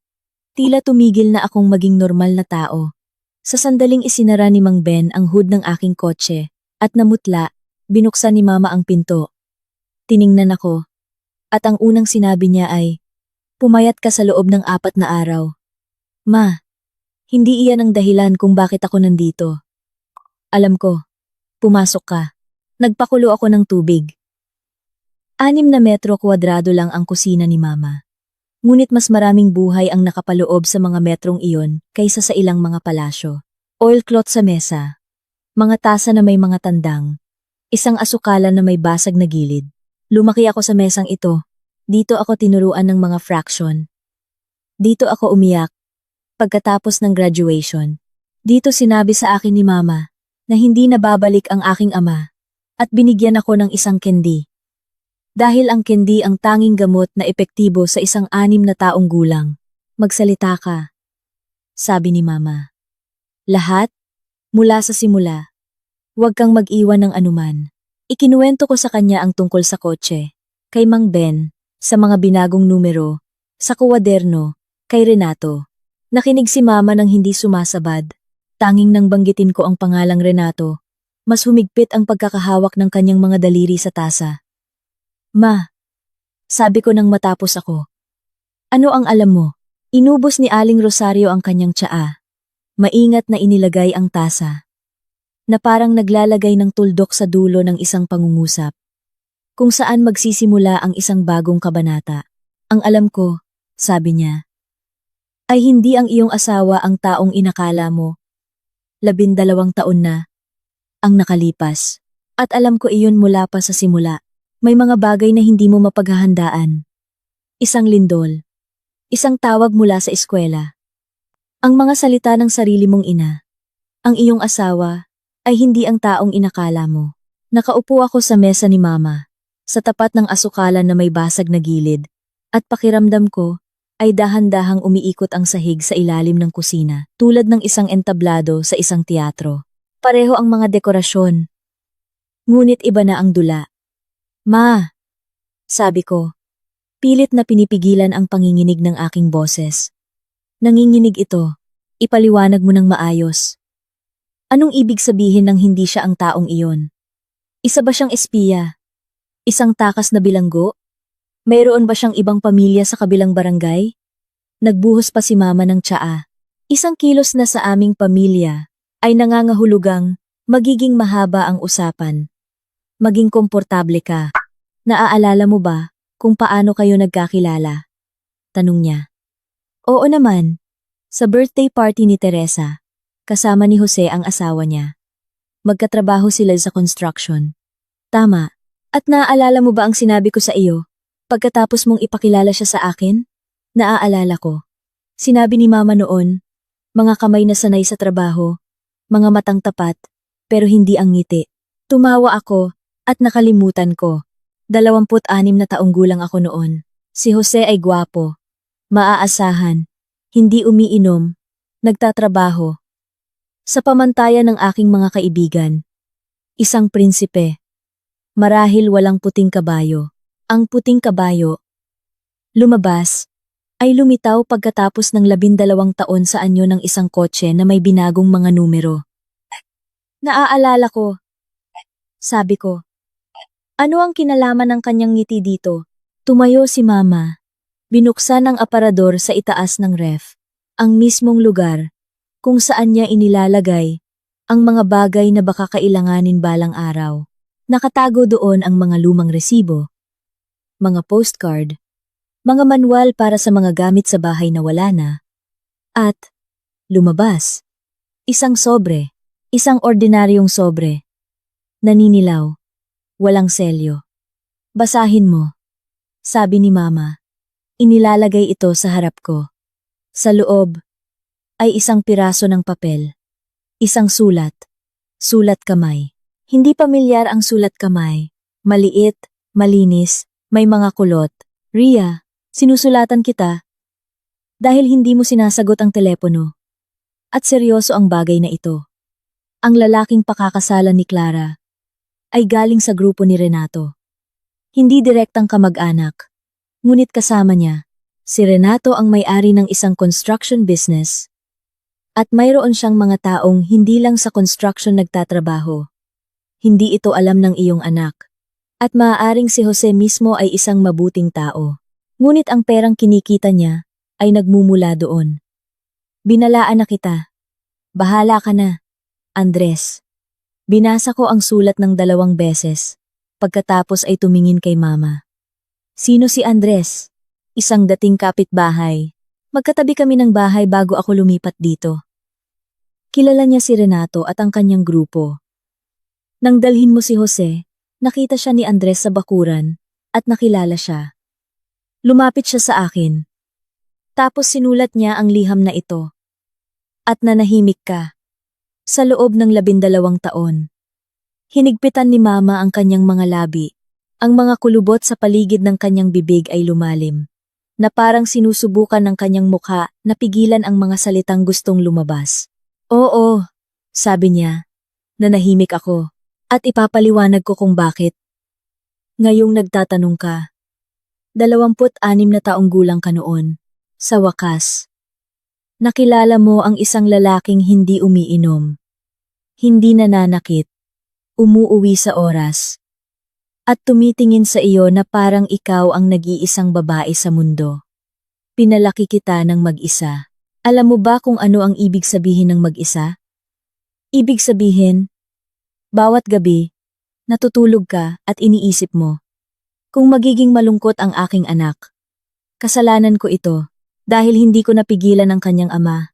Tila tumigil na akong maging normal na tao. Sa sandaling isinara ni Mang Ben ang hood ng aking kotse, at namutla, binuksan ni mama ang pinto. Tiningnan ako, at ang unang sinabi niya ay, pumayat ka sa loob ng 4 na araw. Ma, hindi iyan ang dahilan kung bakit ako nandito. Alam ko, Pumasok ka. Nagpakulo ako ng tubig. 6 metro kwadrado lang ang kusina ni Mama. Ngunit mas maraming buhay ang nakapaloob sa mga metrong iyon kaysa sa ilang mga palasyo. Oilcloth sa mesa. Mga tasa na may mga tandang. Isang asukalan na may basag na gilid. Lumaki ako sa mesang ito. Dito ako tinuruan ng mga fraction. Dito ako umiyak. Pagkatapos ng graduation. Dito sinabi sa akin ni Mama na hindi na babalik ang aking ama at binigyan ako ng isang candy. Dahil ang candy ang tanging gamot na epektibo sa isang 6 na taong gulang. Magsalita ka, sabi ni Mama. Lahat, mula sa simula. Huwag kang mag-iwan ng anuman. Ikinuwento ko sa kanya ang tungkol sa kotse, kay Mang Ben, sa mga binagong numero, sa kuwaderno, kay Renato. Nakinig si Mama nang hindi sumasabad. Tanging nang banggitin ko ang pangalang Renato, mas humigpit ang pagkakahawak ng kanyang mga daliri sa tasa. Ma, sabi ko nang matapos ako. Ano ang alam mo? Inubos ni Aling Rosario ang kanyang tsaa. Maingat na inilagay ang tasa. Na parang naglalagay ng tuldok sa dulo ng isang pangungusap. Kung saan magsisimula ang isang bagong kabanata. Ang alam ko, sabi niya, ay hindi ang iyong asawa ang taong inakala mo. 12 taon na ang nakalipas. At alam ko iyon mula pa sa simula. May mga bagay na hindi mo mapaghahandaan. Isang lindol. Isang tawag mula sa eskwela. Ang mga salita ng sarili mong ina. Ang iyong asawa ay hindi ang taong inakala mo. Nakaupo ako sa mesa ni Mama, sa tapat ng asukalan na may basag na gilid, at pakiramdam ko ay dahan-dahang umiikot ang sahig sa ilalim ng kusina, tulad ng isang entablado sa isang teatro. Pareho ang mga dekorasyon. Ngunit iba na ang dula. Ma, sabi ko, pilit na pinipigilan ang panginginig ng aking boses. Nanginginig ito, ipaliwanag mo ng maayos. Anong ibig sabihin ng hindi siya ang taong iyon? Isa ba siyang espiya? Isang takas na bilanggo? Mayroon ba siyang ibang pamilya sa kabilang barangay? Nagbuhos pa si Mama ng tsaa. Isang kilos na sa aming pamilya ay nangangahulugang magiging mahaba ang usapan. Maging komportable ka. Naaalala mo ba kung paano kayo nagkakilala? Tanong niya. Oo naman. Sa birthday party ni Teresa, kasama ni Jose ang asawa niya. Magkatrabaho sila sa construction. Tama. At naaalala mo ba ang sinabi ko sa iyo? Pagkatapos mong ipakilala siya sa akin? Naaalala ko. Sinabi ni Mama noon, mga kamay na sanay sa trabaho, mga matang tapat, pero hindi ang ngiti. Tumawa ako. At nakalimutan ko. 26 na taong gulang ako noon. Si Jose ay gwapo, maaasahan, hindi umiinom, nagtatrabaho. Sa pamantayan ng aking mga kaibigan, isang prinsipe. Marahil walang puting kabayo. Ang puting kabayo, lumabas, ay lumitaw pagkatapos ng 12 taon sa anyo ng isang kotse na may binagong mga numero. Naaalala ko, sabi ko. Ano ang kinalaman ng kanyang ngiti dito? Tumayo si Mama. Binuksan ang aparador sa itaas ng ref. Ang mismong lugar kung saan niya inilalagay ang mga bagay na baka kailanganin balang araw. Nakatago doon ang mga lumang resibo, mga postcard, mga manual para sa mga gamit sa bahay na wala na, at lumabas. Isang sobre, isang ordinaryong sobre. Naninilaw. Walang selyo. Basahin mo, sabi ni Mama. Inilalagay ito sa harap ko. Sa loob ay isang piraso ng papel. Isang sulat. Sulat kamay. Hindi pamilyar ang sulat kamay. Maliit, malinis, may mga kulot. Ria, sinusulatan kita. Dahil hindi mo sinasagot ang telepono. At seryoso ang bagay na ito. Ang lalaking pakakasalan ni Clara ay galing sa grupo ni Renato. Hindi direktang kamag-anak, ngunit kasama niya. Si Renato ang may-ari ng isang construction business. At mayroon siyang mga taong hindi lang sa construction nagtatrabaho. Hindi ito alam ng iyong anak. At maaaring si Jose mismo ay isang mabuting tao. Ngunit ang perang kinikita niya ay nagmumula doon. Binalaan na kita. Bahala ka na, Andres. Binasa ko ang sulat ng 2 beses. Pagkatapos ay tumingin kay mama. Sino si Andres? Isang dating kapitbahay. Magkatabi kami ng bahay bago ako lumipat dito. Kilala niya si Renato at ang kanyang grupo. Nang dalhin mo si Jose, nakita siya ni Andres sa bakuran at nakilala siya. Lumapit siya sa akin. Tapos sinulat niya ang liham na ito. At nanahimik ka. Sa loob ng 12 taon. Hinigpitan ni mama ang kanyang mga labi. Ang mga kulubot sa paligid ng kanyang bibig ay lumalim. Na parang sinusubukan ng kanyang mukha na pigilan ang mga salitang gustong lumabas. Oo, sabi niya. Nanahimik ako. At ipapaliwanag ko kung bakit. Ngayong nagtatanong ka. 26 na taong gulang ka noon. Sa wakas. Nakilala mo ang isang lalaking hindi umiinom. Hindi nananakit. Umuuwi sa oras. At tumitingin sa iyo na parang ikaw ang nag-iisang babae sa mundo. Pinalaki kita ng mag-isa. Alam mo ba kung ano ang ibig sabihin ng mag-isa? Ibig sabihin, bawat gabi, natutulog ka at iniisip mo, kung magiging malungkot ang aking anak. Kasalanan ko ito, dahil hindi ko napigilan ang kanyang ama.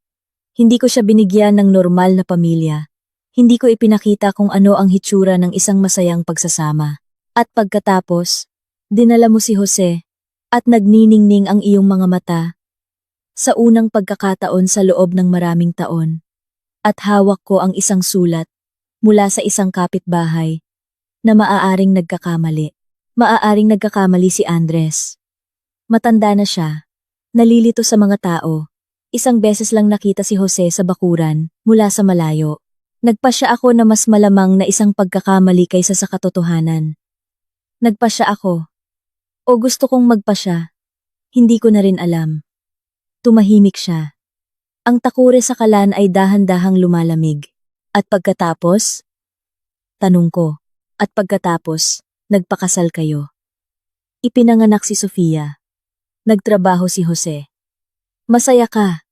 Hindi ko siya binigyan ng normal na pamilya. Hindi ko ipinakita kung ano ang hitsura ng isang masayang pagsasama. At pagkatapos, dinala mo si Jose, at nagniningning ang iyong mga mata. Sa unang pagkakataon sa loob ng maraming taon. At hawak ko ang isang sulat, mula sa isang kapitbahay, na maaaring nagkakamali. Maaaring nagkakamali si Andres. Matanda na siya, nalilito sa mga tao. Isang beses lang nakita si Jose sa bakuran, mula sa malayo. Nagpasya ako na mas malamang na isang pagkakamali kaysa sa katotohanan. Nagpasya ako. O gusto kong magpasya. Hindi ko na rin alam. Tumahimik siya. Ang takure sa kalan ay dahan-dahang lumalamig. At pagkatapos? Tanong ko. At pagkatapos, nagpakasal kayo. Ipinanganak si Sofia. Nagtrabaho si Jose. Masaya ka.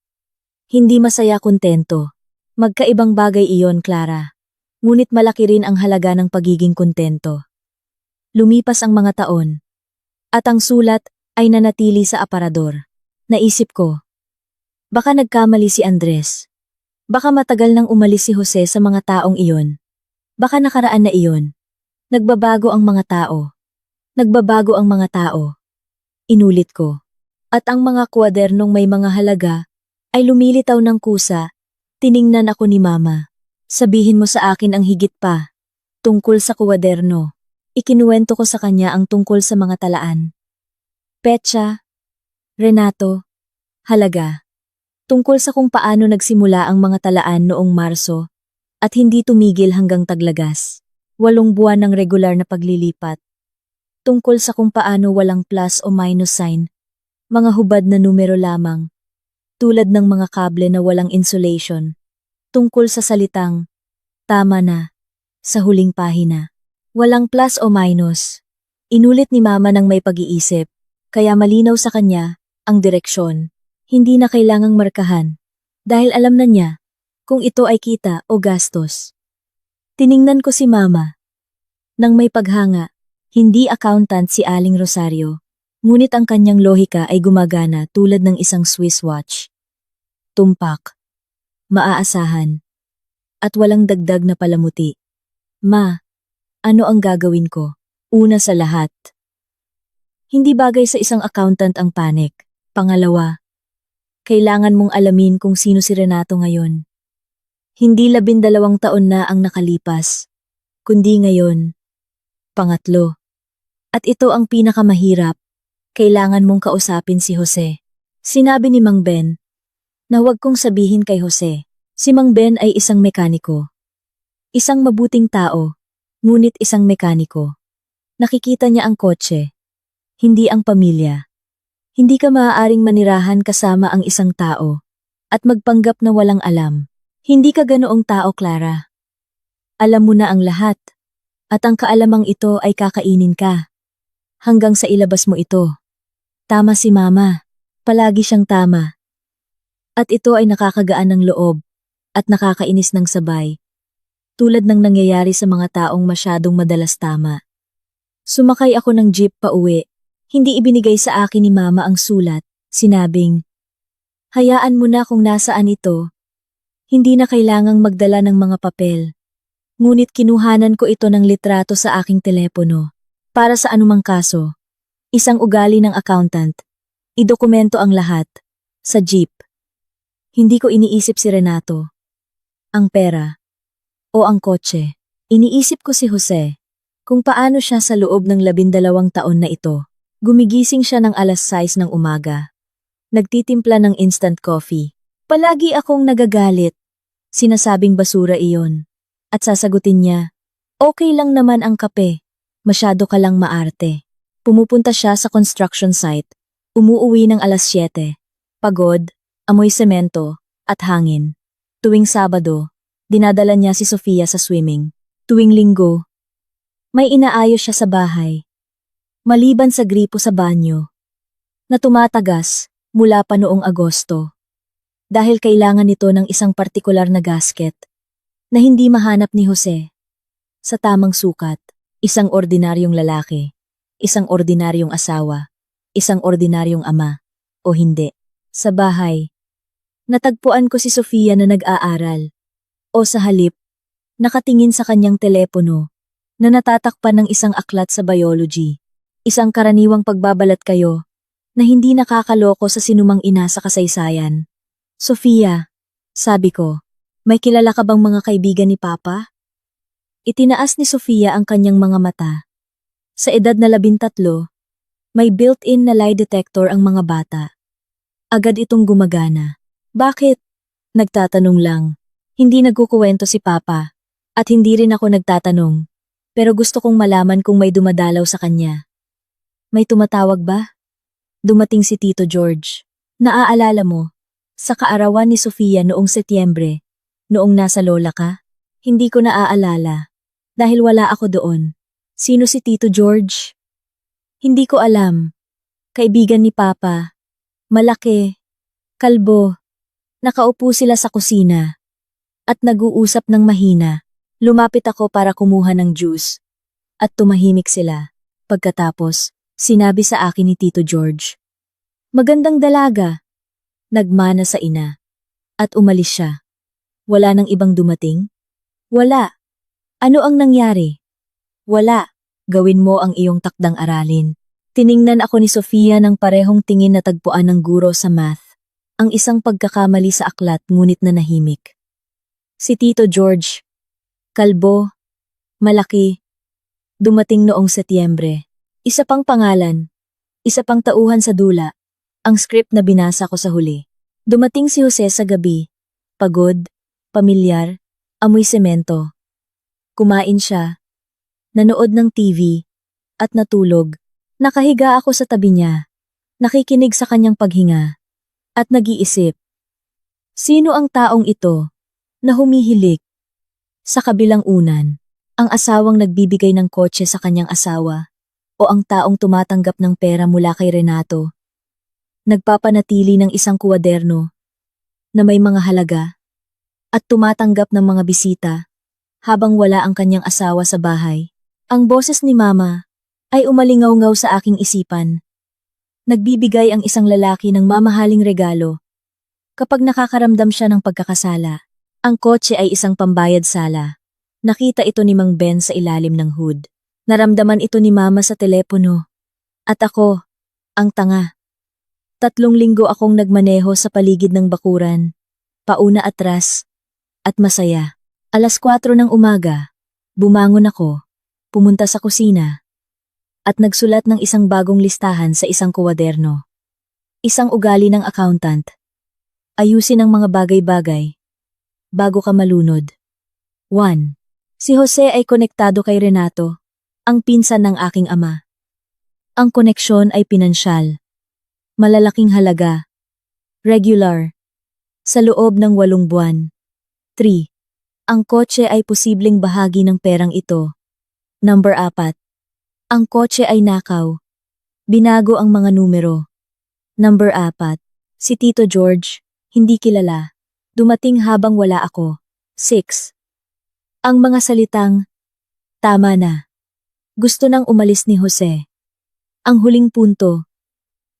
Hindi masaya kontento. Magkaibang bagay iyon, Clara. Ngunit malaki rin ang halaga ng pagiging kontento. Lumipas ang mga taon. At ang sulat ay nanatili sa aparador. Naisip ko. Baka nagkamali si Andres. Baka matagal nang umalis si Jose sa mga taong iyon. Baka nakaraan na iyon. Nagbabago ang mga tao. Nagbabago ang mga tao. Inulit ko. At ang mga kwadernong may mga halaga ay lumilitaw ng kusa. Tiningnan ako ni Mama. Sabihin mo sa akin ang higit pa. Tungkol sa kwaderno. Ikinuwento ko sa kanya ang tungkol sa mga talaan. Petsa, Renato, halaga. Tungkol sa kung paano nagsimula ang mga talaan noong Marso at hindi tumigil hanggang Taglagas. 8 buwan ng regular na paglilipat. Tungkol sa kung paano walang plus o minus sign, mga hubad na numero lamang, tulad ng mga kable na walang insulation. Tungkol sa salitang, tama na, sa huling pahina. Walang plus o minus. Inulit ni Mama ng may pag-iisip, kaya malinaw sa kanya ang direksyon. Hindi na kailangang markahan, dahil alam na niya kung ito ay kita o gastos. Tiningnan ko si Mama. Nang may paghanga, hindi accountant si Aling Rosario, ngunit ang kanyang lohika ay gumagana tulad ng isang Swiss watch. Tumpak, maaasahan, at walang dagdag na palamuti. Ma, ano ang gagawin ko? Una sa lahat. Hindi bagay sa isang accountant ang panic. Pangalawa, kailangan mong alamin kung sino si Renato ngayon. Hindi 12 taon na ang nakalipas, kundi ngayon. Pangatlo, at ito ang pinakamahirap, kailangan mong kausapin si Jose. Sinabi ni Mang Ben, na huwag kong sabihin kay Jose. Si Mang Ben ay isang mekaniko. Isang mabuting tao, ngunit isang mekaniko. Nakikita niya ang kotse, hindi ang pamilya. Hindi ka maaaring manirahan kasama ang isang tao at magpanggap na walang alam. Hindi ka ganoong tao, Clara. Alam mo na ang lahat at ang kaalamang ito ay kakainin ka. Hanggang sa ilabas mo ito. Tama si Mama. Palagi siyang tama. At ito ay nakakagaan ng loob at nakakainis ng sabay. tulad ng nangyayari sa mga taong masyadong madalas tama. Sumakay ako ng jeep pa uwi. Hindi ibinigay sa akin ni Mama ang sulat. Sinabing, hayaan mo na kung nasaan ito. Hindi na kailangang magdala ng mga papel. Ngunit kinuhanan ko ito ng litrato sa aking telepono. Para sa anumang kaso. Isang ugali ng accountant. Idokumento ang lahat. Sa jeep. Hindi ko iniisip si Renato. Ang pera. O ang kotse. Iniisip ko si Jose. Kung paano siya sa loob ng 12 taon na ito. Gumigising siya ng alas 6 ng umaga. Nagtitimpla ng instant coffee. Palagi akong nagagalit. Sinasabing basura iyon. At sasagutin niya, okay lang naman ang kape. Masyado ka lang maarte. Pumupunta siya sa construction site. Umuuwi ng alas 7. Pagod, amoy semento, at hangin. Tuwing Sabado, dinadala niya si Sofia sa swimming. Tuwing Linggo, may inaayos siya sa bahay. Maliban sa gripo sa banyo, na tumatagas mula pa noong Agosto. Dahil kailangan nito ng isang partikular na gasket na hindi mahanap ni Jose. Sa tamang sukat, isang ordinaryong lalaki, isang ordinaryong asawa, isang ordinaryong ama, o hindi. Sa bahay, natagpuan ko si Sofia na nag-aaral. O sa halip, nakatingin sa kanyang telepono na natatakpan ng isang aklat sa biology. Isang karaniwang pagbabalat kayo na hindi nakakaloko sa sinumang ina sa kasaysayan. Sofia, sabi ko, may kilala ka bang mga kaibigan ni Papa? Itinaas ni Sofia ang kanyang mga mata. Sa edad na 13, may built-in na lie detector ang mga bata. Agad itong gumagana. Bakit? Nagtatanong lang. Hindi nagkukuwento si Papa. At hindi rin ako nagtatanong. Pero gusto kong malaman kung may dumadalaw sa kanya. May tumatawag ba? Dumating si Tito George. Naaalala mo? Sa kaarawan ni Sofia noong Setyembre. Noong nasa lola ka? Hindi ko naaalala. Dahil wala ako doon. Sino si Tito George? Hindi ko alam. Kaibigan ni Papa. Malaki. Kalbo. Nakaupo sila sa kusina. At nag-uusap ng mahina. Lumapit ako para kumuha ng juice. At tumahimik sila. Pagkatapos, sinabi sa akin ni Tito George. Magandang dalaga. Nagmana sa ina. At umalis siya. Wala nang ibang dumating? Wala. Ano ang nangyari? Wala. Gawin mo ang iyong takdang aralin. Tiningnan ako ni Sofia ng parehong tingin na tagpuan ng guro sa math. Ang isang pagkakamali sa aklat ngunit nanahimik. Si Tito George. Kalbo. Malaki. Dumating noong Setyembre. Isa pang pangalan. Isa pang tauhan sa dula. Ang script na binasa ko sa huli. Dumating si Jose sa gabi. Pagod. Pamilyar. Amoy semento. Kumain siya. Nanood ng TV. At natulog. Nakahiga ako sa tabi niya. Nakikinig sa kanyang paghinga. At nag-iisip. Sino ang taong ito na humihilik? Sa kabilang unan, ang asawang nagbibigay ng kotse sa kanyang asawa o ang taong tumatanggap ng pera mula kay Renato. Nagpapanatili ng isang kuwaderno na may mga halaga at tumatanggap ng mga bisita habang wala ang kanyang asawa sa bahay. Ang boses ni Mama ay umalingaw-ngaw sa aking isipan. Nagbibigay ang isang lalaki ng mamahaling regalo kapag nakakaramdam siya ng pagkakasala. Ang kotse ay isang pambayad sala. Nakita ito ni Mang Ben sa ilalim ng hood. Naramdaman ito ni Mama sa telepono. At ako, ang tanga. 3 linggo akong nagmaneho sa paligid ng bakuran. Pauna atras. At masaya. Alas 4 ng umaga, bumangon ako, pumunta sa kusina. At nagsulat ng isang bagong listahan sa isang kuwaderno. Isang ugali ng accountant. Ayusin ang mga bagay-bagay. Bago ka malunod. 1. Si Jose ay konektado kay Renato, ang pinsan ng aking ama. Ang koneksyon ay pinansyal. Malalaking halaga. Regular. Sa loob ng 8 buwan. 3. Ang kotse ay posibleng bahagi ng perang ito. Number 4. Ang kotse ay nakaw. Binago ang mga numero. Number 4. Si Tito George, hindi kilala. Dumating habang wala ako. 6. Ang mga salitang, tama na. Gusto nang umalis ni Jose. Ang huling punto,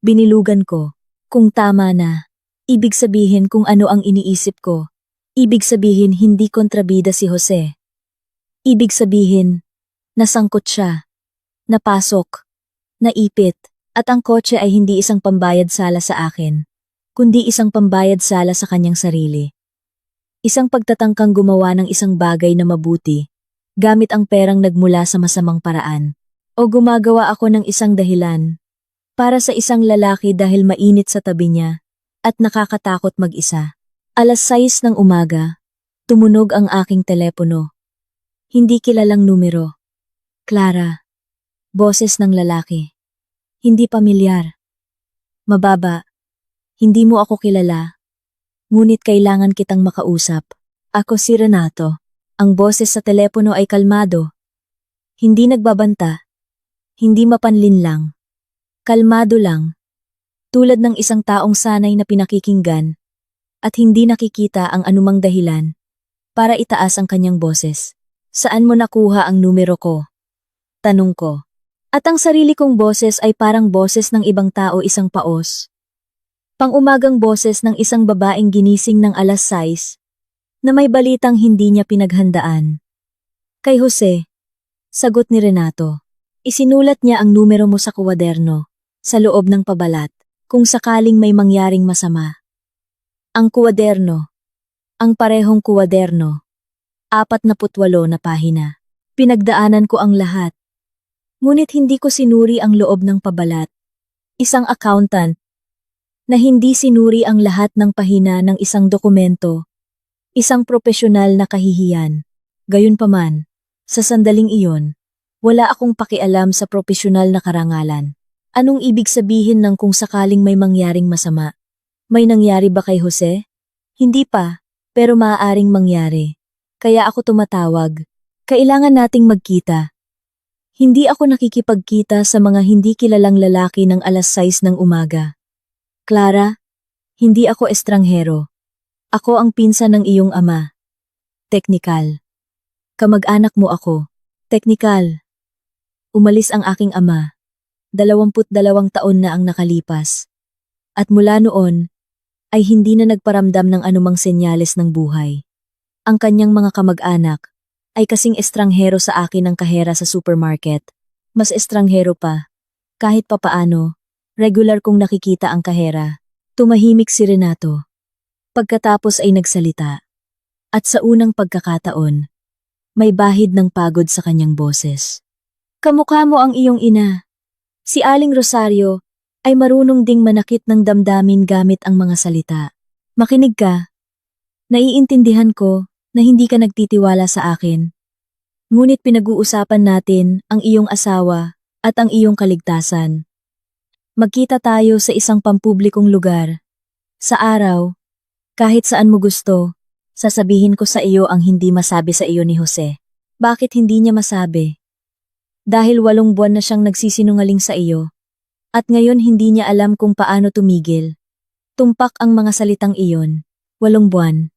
binilugan ko. Kung tama na, ibig sabihin kung ano ang iniisip ko. Ibig sabihin hindi kontrabida si Jose. Ibig sabihin, nasangkot siya, napasok, naipit, at ang kotse ay hindi isang pambayad sala sa akin, kundi isang pambayad sala sa kanyang sarili. Isang pagtatangkang gumawa ng isang bagay na mabuti, gamit ang perang nagmula sa masamang paraan. O gumagawa ako ng isang dahilan, para sa isang lalaki dahil mainit sa tabi niya, at nakakatakot mag-isa. 6:00 ng umaga, tumunog ang aking telepono. Hindi kilalang numero. Clara. Boses ng lalaki. Hindi pamilyar. Mababa. Hindi mo ako kilala. Ngunit kailangan kitang makausap. Ako si Renato. Ang boses sa telepono ay kalmado. Hindi nagbabanta. Hindi mapanlinlang. Kalmado lang. Tulad ng isang taong sanay na pinakikinggan at hindi nakikita ang anumang dahilan para itaas ang kanyang boses. Saan mo nakuha ang numero ko? Tanong ko. At ang sarili kong boses ay parang boses ng ibang tao, isang paos. Pang-umagang boses ng isang babaeng ginising ng 6:00 na may balitang hindi niya pinaghandaan. Kay Jose, sagot ni Renato. Isinulat niya ang numero mo sa kuwaderno, sa loob ng pabalat, kung sakaling may mangyaring masama. Ang kuwaderno. Ang parehong kuwaderno. 48 na pahina. Pinagdaanan ko ang lahat. Ngunit hindi ko sinuri ang loob ng pabalat. Isang accountant na hindi sinuri ang lahat ng pahina ng isang dokumento. Isang propesyonal na kahihiyan. Gayunpaman, sa sandaling iyon, wala akong pakialam sa propesyonal na karangalan. Anong ibig sabihin ng kung sakaling may mangyaring masama? May nangyari ba kay Jose? Hindi pa, pero maaaring mangyari. Kaya ako tumatawag. Kailangan nating magkita. Hindi ako nakikipagkita sa mga hindi kilalang lalaki ng 6:00 ng umaga. Clara, hindi ako estranghero. Ako ang pinsan ng iyong ama. Teknikal. Kamag-anak mo ako. Teknikal. Umalis ang aking ama. 22 taon na ang nakalipas. At mula noon, ay hindi na nagparamdam ng anumang senyales ng buhay. Ang kanyang mga kamag-anak ay kasing estranghero sa akin ng kahera sa supermarket. Mas estranghero pa. Kahit papaano, regular kong nakikita ang kahera. Tumahimik si Renato. Pagkatapos ay nagsalita. At sa unang pagkakataon, may bahid ng pagod sa kanyang boses. Kamukha mo ang iyong ina. Si Aling Rosario ay marunong ding manakit ng damdamin gamit ang mga salita. Makinig ka. Naiintindihan ko na hindi ka nagtitiwala sa akin. Ngunit pinag-uusapan natin ang iyong asawa at ang iyong kaligtasan. Magkita tayo sa isang pampublikong lugar. Sa araw, kahit saan mo gusto, sasabihin ko sa iyo ang hindi masabi sa iyo ni Jose. Bakit hindi niya masabi? Dahil 8 buwan na siyang nagsisinungaling sa iyo. At ngayon hindi niya alam kung paano tumigil. Tumpak ang mga salitang iyon. 8 buwan.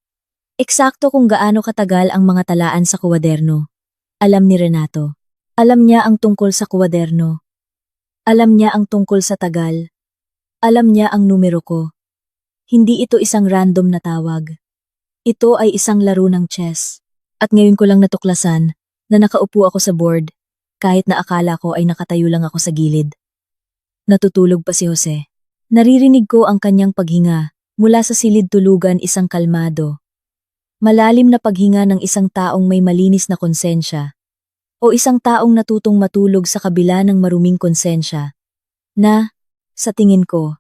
Eksakto kung gaano katagal ang mga talaan sa kuwaderno. Alam ni Renato. Alam niya ang tungkol sa kuwaderno. Alam niya ang tungkol sa tagal. Alam niya ang numero ko. Hindi ito isang random na tawag. Ito ay isang laro ng chess. At ngayon ko lang natuklasan na nakaupo ako sa board, kahit na akala ko ay nakatayo lang ako sa gilid. Natutulog pa si Jose. Naririnig ko ang kanyang paghinga mula sa silid tulugan, isang kalmado. Malalim na paghinga ng isang taong may malinis na konsensya o isang taong natutong matulog sa kabila ng maruming konsensya na, sa tingin ko,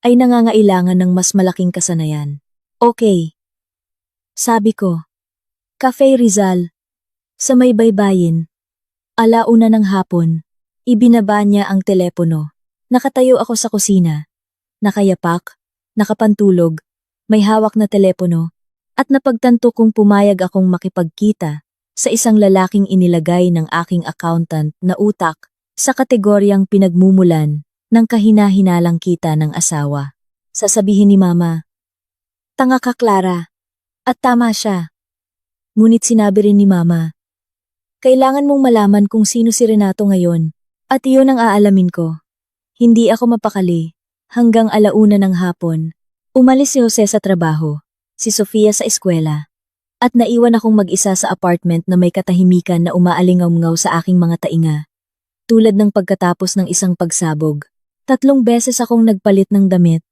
ay nangangailangan ng mas malaking kasanayan. Okay. Sabi ko. Cafe Rizal. Sa may baybayin. 1:00 ng hapon. Ibinaba niya ang telepono. Nakatayo ako sa kusina. Nakayapak, nakapantulog, may hawak na telepono, at napagtanto kong pumayag akong makipagkita sa isang lalaking inilagay ng aking accountant na utak sa kategoryang pinagmumulan ng kahina-hinalang kita ng asawa. Sasabihin ni Mama, tanga ka Clara, at tama siya. Ngunit sinabi rin ni Mama, kailangan mong malaman kung sino si Renato ngayon, at iyon ang aalamin ko. Hindi ako mapakali. Hanggang 1:00 ng hapon, umalis si Jose sa trabaho, si Sofia sa eskwela, at naiwan akong mag-isa sa apartment na may katahimikan na umaalingaw-ngaw sa aking mga tainga. Tulad ng pagkatapos ng isang pagsabog. 3 beses akong nagpalit ng damit.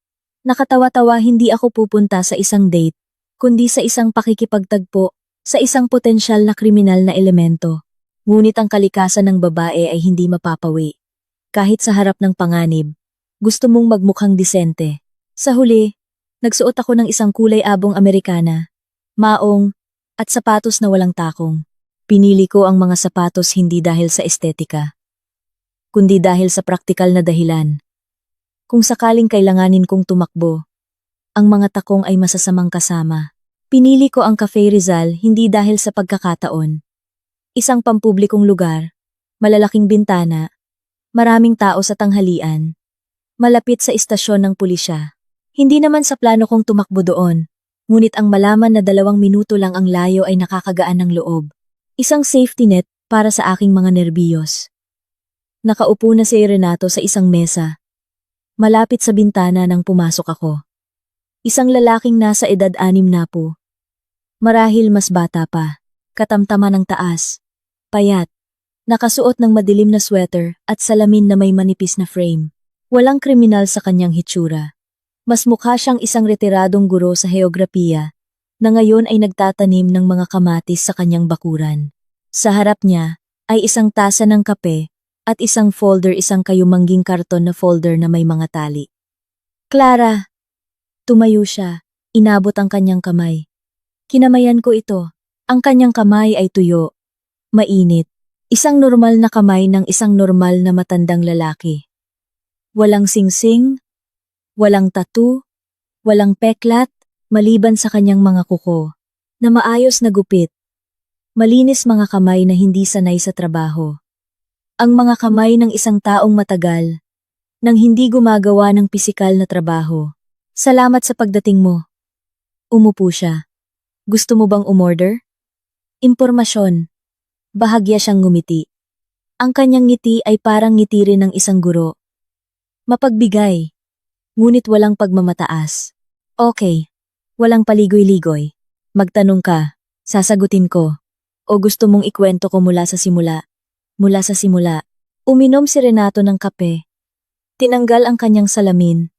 Nakatawa-tawa, hindi ako pupunta sa isang date, kundi sa isang pakikipagtagpo, sa isang potensyal na kriminal na elemento. Ngunit ang kalikasan ng babae ay hindi mapapawi. Kahit sa harap ng panganib, gusto mong magmukhang disente. Sa huli, nagsuot ako ng isang kulay abong Amerikana, maong, at sapatos na walang takong. Pinili ko ang mga sapatos hindi dahil sa estetika, kundi dahil sa praktikal na dahilan. Kung sakaling kailanganin kong tumakbo, ang mga takong ay masasamang kasama. Pinili ko ang Cafe Rizal hindi dahil sa pagkakataon. Isang pampublikong lugar, malalaking bintana, maraming tao sa tanghalian, malapit sa istasyon ng pulisya. Hindi naman sa plano kong tumakbo doon, ngunit ang malaman na 2 minuto lang ang layo ay nakakagaan ng loob. Isang safety net para sa aking mga nerbiyos. Nakaupo na si Renato sa isang mesa, malapit sa bintana nang pumasok ako. Isang lalaking nasa edad 60. Marahil mas bata pa, katamtaman ng taas, payat, nakasuot ng madilim na sweater at salamin na may manipis na frame. Walang kriminal sa kanyang hitsura. Mas mukha siyang isang retiradong guro sa heograpiya na ngayon ay nagtatanim ng mga kamatis sa kanyang bakuran. Sa harap niya ay isang tasa ng kape at isang folder, isang kayumangging karton na folder na may mga tali. Clara! Tumayo siya, inabot ang kanyang kamay. Kinamayan ko ito. Ang kanyang kamay ay tuyo, mainit. Isang normal na kamay ng isang normal na matandang lalaki. Walang singsing, walang tattoo, walang peklat, maliban sa kanyang mga kuko, na maayos na gupit. Malinis mga kamay na hindi sanay sa trabaho. Ang mga kamay ng isang taong matagal, nang hindi gumagawa ng pisikal na trabaho. Salamat sa pagdating mo. Umupo siya. Gusto mo bang umorder? Impormasyon. Bahagya siyang ngumiti. Ang kanyang ngiti ay parang ngiti rin ng isang guro. Mapagbigay. Ngunit walang pagmamataas. Okay. Walang paligoy-ligoy. Magtanong ka. Sasagutin ko. O gusto mong ikwento ko mula sa simula? Mula sa simula. Uminom si Renato ng kape. Tinanggal ang kanyang salamin.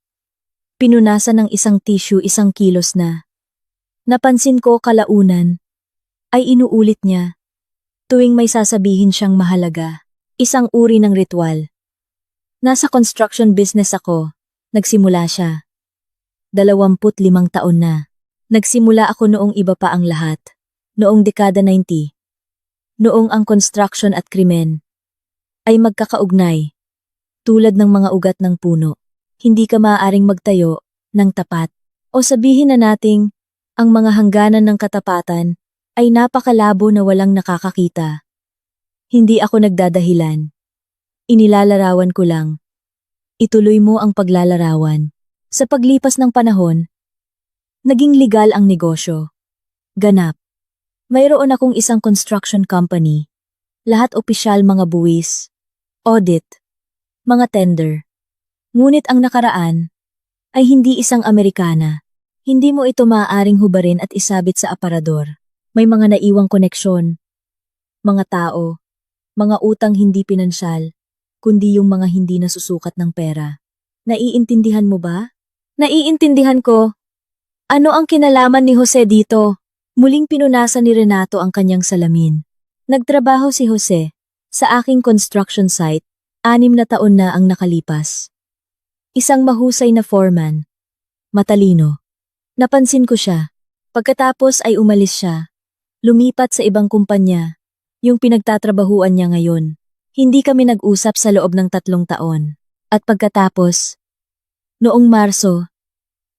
Pinunasan ng isang tissue, 1 kilos na. Napansin ko kalaunan, ay inuulit niya. Tuwing may sasabihin siyang mahalaga, isang uri ng ritual. Nasa construction business ako, nagsimula siya. 25 taon na. Nagsimula ako noong iba pa ang lahat, noong dekada 90. Noong ang construction at krimen ay magkakaugnay, tulad ng mga ugat ng puno. Hindi ka maaaring magtayo ng tapat. O sabihin na nating, ang mga hangganan ng katapatan ay napakalabo na walang nakakakita. Hindi ako nagdadahilan. Inilalarawan ko lang. Ituloy mo ang paglalarawan. Sa paglipas ng panahon, naging legal ang negosyo. Ganap. Mayroon akong isang construction company. Lahat opisyal, mga buwis, audit, mga tender. Ngunit ang nakaraan ay hindi isang Amerikana. Hindi mo ito maaaring hubarin at isabit sa aparador. May mga naiwang koneksyon, mga tao, mga utang hindi pinansyal, kundi yung mga hindi nasusukat ng pera. Naiintindihan mo ba? Naiintindihan ko. Ano ang kinalaman ni Jose dito? Muling pinunasan ni Renato ang kanyang salamin. Nagtrabaho si Jose sa aking construction site, 6 na taon na ang nakalipas. Isang mahusay na foreman. Matalino. Napansin ko siya. Pagkatapos ay umalis siya. Lumipat sa ibang kumpanya, yung pinagtatrabahuan niya ngayon. Hindi kami nag-usap sa loob ng 3 taon. At pagkatapos, noong Marso,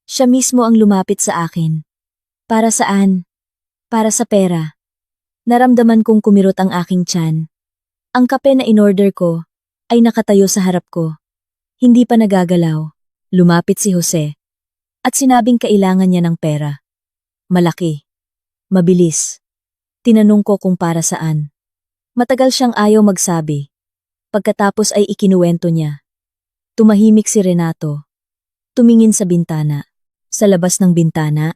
siya mismo ang lumapit sa akin. Para saan? Para sa pera. Naramdaman kong kumirot ang aking tiyan. Ang kape na inorder ko ay nakatayo sa harap ko. Hindi pa nagagalaw. Lumapit si Jose. At sinabing kailangan niya ng pera. Malaki. Mabilis. Tinanong ko kung para saan. Matagal siyang ayaw magsabi. Pagkatapos ay ikinuwento niya. Tumahimik si Renato. Tumingin sa bintana. Sa labas ng bintana,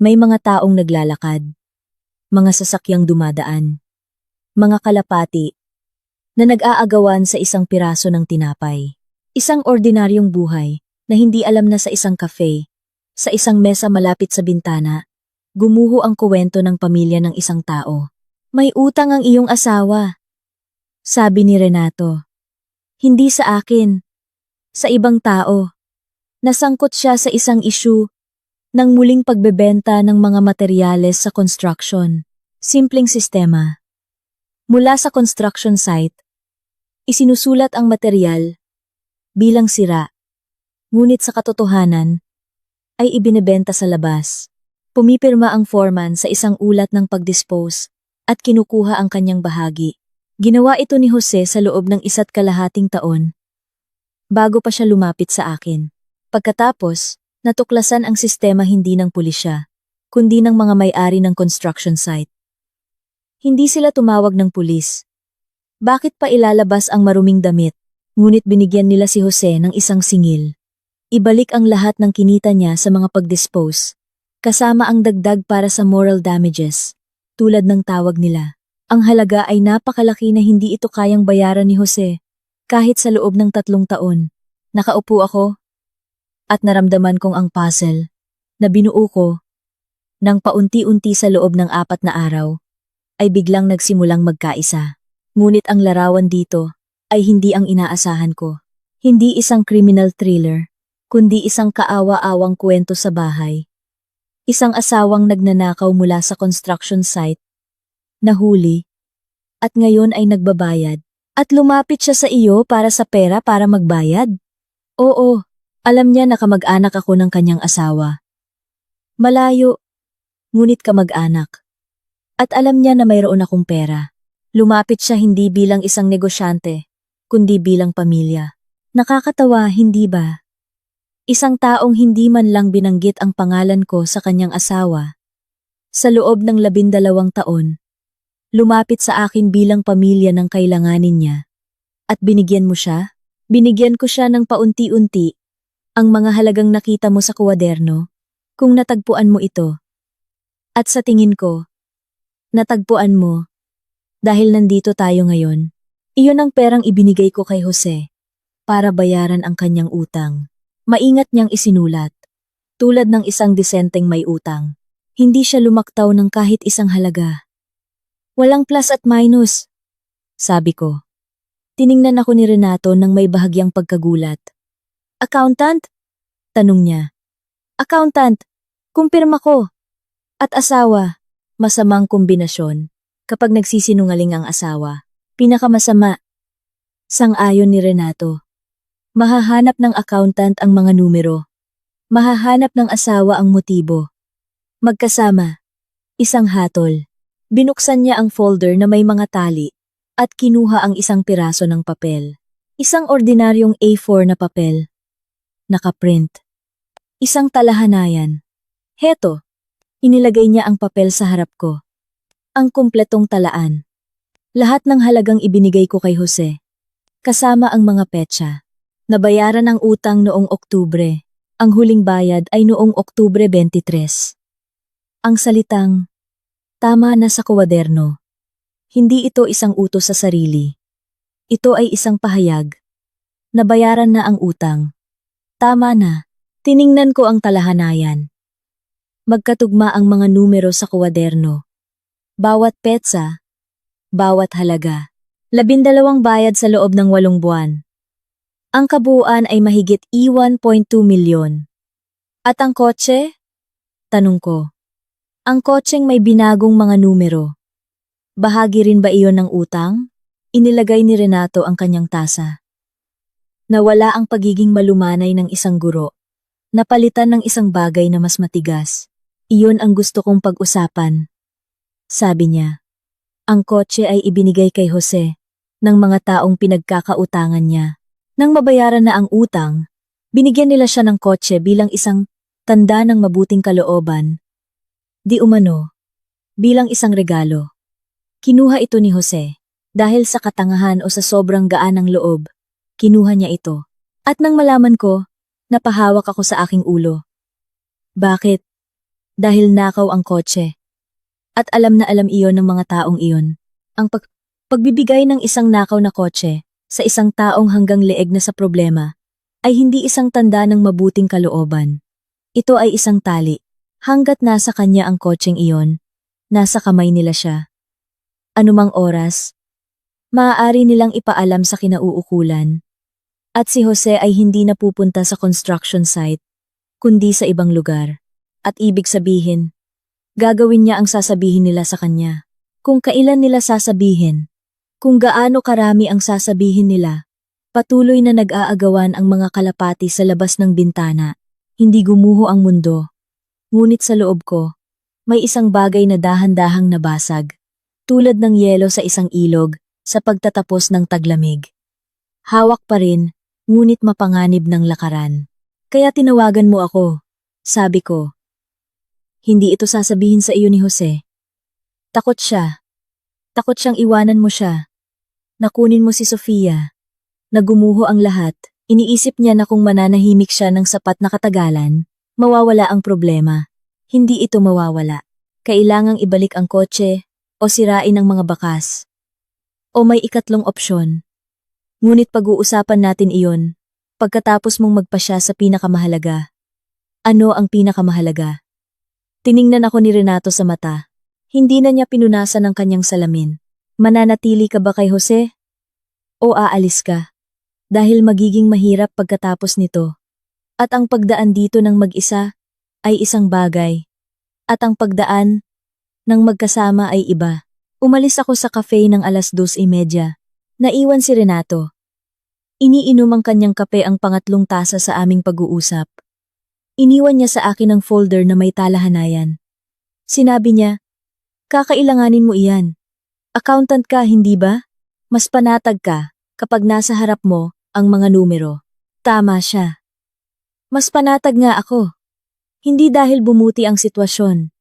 may mga taong naglalakad. Mga sasakyang dumadaan. Mga kalapati na nag-aagawan sa isang piraso ng tinapay. Isang ordinaryong buhay na hindi alam na sa isang cafe, sa isang mesa malapit sa bintana, gumuho ang kuwento ng pamilya ng isang tao. May utang ang iyong asawa, sabi ni Renato. Hindi sa akin, sa ibang tao. Nasangkot siya sa isang issue ng muling pagbebenta ng mga materyales sa construction. Simpleng sistema. Mula sa construction site, isinusulat ang material bilang sira, ngunit sa katotohanan ay ibinebenta sa labas. Pumipirma ang foreman sa isang ulat ng pag-dispose at kinukuha ang kanyang bahagi. Ginawa ito ni Jose sa loob ng 1.5 taon bago pa siya lumapit sa akin. Pagkatapos, natuklasan ang sistema hindi ng pulisya, kundi ng mga may-ari ng construction site. Hindi sila tumawag ng pulis. Bakit pa ilalabas ang maruming damit? Ngunit binigyan nila si Jose ng isang singil. Ibalik ang lahat ng kinita niya sa mga pag-dispose, kasama ang dagdag para sa moral damages, tulad ng tawag nila. Ang halaga ay napakalaki na hindi ito kayang bayaran ni Jose, kahit sa loob ng 3 taon. Nakaupo ako, at naramdaman kong ang puzzle na binuo ko nang paunti-unti sa loob ng 4 na araw ay biglang nagsimulang magkaisa. Ngunit ang larawan dito ay hindi ang inaasahan ko. Hindi isang criminal thriller, kundi isang kaawa-awang kwento sa bahay. Isang asawang nagnanakaw mula sa construction site, nahuli, at ngayon ay nagbabayad. At lumapit siya sa iyo para sa pera para magbayad? Oo. Alam niya na kamag-anak ako ng kanyang asawa. Malayo, ngunit kamag-anak. At alam niya na mayroon akong pera. Lumapit siya hindi bilang isang negosyante, kundi bilang pamilya. Nakakatawa, hindi ba? Isang taong hindi man lang binanggit ang pangalan ko sa kanyang asawa. Sa loob ng 12 taon, lumapit sa akin bilang pamilya ng kailanganin niya. At binigyan mo siya? Binigyan ko siya ng paunti-unti. Ang mga halagang nakita mo sa kuwaderno, kung natagpuan mo ito. At sa tingin ko, natagpuan mo, dahil nandito tayo ngayon. Iyon ang perang ibinigay ko kay Jose, para bayaran ang kanyang utang. Maingat niyang isinulat, tulad ng isang disenteng may utang. Hindi siya lumaktaw ng kahit isang halaga. Walang plus at minus, sabi ko. Tiningnan ako ni Renato nang may bahagyang pagkagulat. Accountant? Tanong niya. Accountant, kumpirma ko. At asawa, masamang kombinasyon. Kapag nagsisinungaling ang asawa, pinakamasama. Sang-ayon ni Renato. Mahahanap ng accountant ang mga numero. Mahahanap ng asawa ang motibo. Magkasama. Isang hatol. Binuksan niya ang folder na may mga tali at kinuha ang isang piraso ng papel. Isang ordinaryong A4 na papel. Nakaprint. Isang talahanayan. Heto. Inilagay niya ang papel sa harap ko. Ang kumpletong talaan. Lahat ng halagang ibinigay ko kay Jose. Kasama ang mga petsa. Nabayaran ang utang noong Oktubre. Ang huling bayad ay noong Oktubre 23. Ang salitang, tama na sa kuwaderno. Hindi ito isang utos sa sarili. Ito ay isang pahayag. Nabayaran na ang utang. Tama na. Tiningnan ko ang talahanayan. Magkatugma ang mga numero sa kuwaderno. Bawat petsa, bawat halaga. 12 bayad sa loob ng 8 buwan. Ang kabuuan ay mahigit 1.2 milyon. At ang kotse? Tanong ko. Ang kotseng may binagong mga numero. Bahagi rin ba iyon ng utang? Inilagay ni Renato ang kanyang tasa. Nawala ang pagiging malumanay ng isang guro. Napalitan ng isang bagay na mas matigas. Iyon ang gusto kong pag-usapan. Sabi niya. Ang kotse ay ibinigay kay Jose ng mga taong pinagkakautangan niya. Nang mabayaran na ang utang, binigyan nila siya ng kotse bilang isang tanda ng mabuting kalooban. Di umano, bilang isang regalo. Kinuha ito ni Jose. Dahil sa katangahan o sa sobrang gaan ng loob, kinuha niya ito. At nang malaman ko, napahawak ako sa aking ulo. Bakit? Dahil nakaw ang kotse. At alam na alam iyon ng mga taong iyon. Ang pagbibigay ng isang nakaw na kotse sa isang taong hanggang leeg na sa problema ay hindi isang tanda ng mabuting kalooban. Ito ay isang tali. Hanggat nasa kanya ang kotseng iyon, nasa kamay nila siya. Anumang oras, maaari nilang ipaalam sa kinauukulan. At si Jose ay hindi napupunta sa construction site, kundi sa ibang lugar. At ibig sabihin, gagawin niya ang sasabihin nila sa kanya. Kung kailan nila sasabihin, kung gaano karami ang sasabihin nila, patuloy na nag-aagawan ang mga kalapati sa labas ng bintana. Hindi gumuho ang mundo. Ngunit sa loob ko, may isang bagay na dahan-dahang nabasag. Tulad ng yelo sa isang ilog sa pagtatapos ng taglamig. Hawak pa rin, ngunit mapanganib ng lakaran. Kaya tinawagan mo ako, sabi ko. Hindi ito sasabihin sa iyo ni Jose. Takot siya. Takot siyang iwanan mo siya. Nakunin mo si Sofia. Nagumuho ang lahat. Iniisip niya na kung mananahimik siya ng sapat na katagalan, mawawala ang problema. Hindi ito mawawala. Kailangang ibalik ang kotse o sirain ang mga bakas. O may ikatlong opsyon. Ngunit pag-uusapan natin iyon pagkatapos mong magpasya sa pinakamahalaga. Ano ang pinakamahalaga? Tiningnan ako ni Renato sa mata. Hindi na niya pinunasan ang kanyang salamin. Mananatili ka ba kay Jose? O aalis ka? Dahil magiging mahirap pagkatapos nito. At ang pagdaan dito ng mag-isa ay isang bagay. At ang pagdaan ng magkasama ay iba. Umalis ako sa cafe ng 2:30. Naiwan si Renato. Iniinom ang kanyang kape ang pangatlong tasa sa aming pag-uusap. Iniwan niya sa akin ang folder na may talahanayan. Sinabi niya, kakailanganin mo iyan. Accountant ka, hindi ba? Mas panatag ka kapag nasa harap mo ang mga numero. Tama siya. Mas panatag nga ako. Hindi dahil bumuti ang sitwasyon,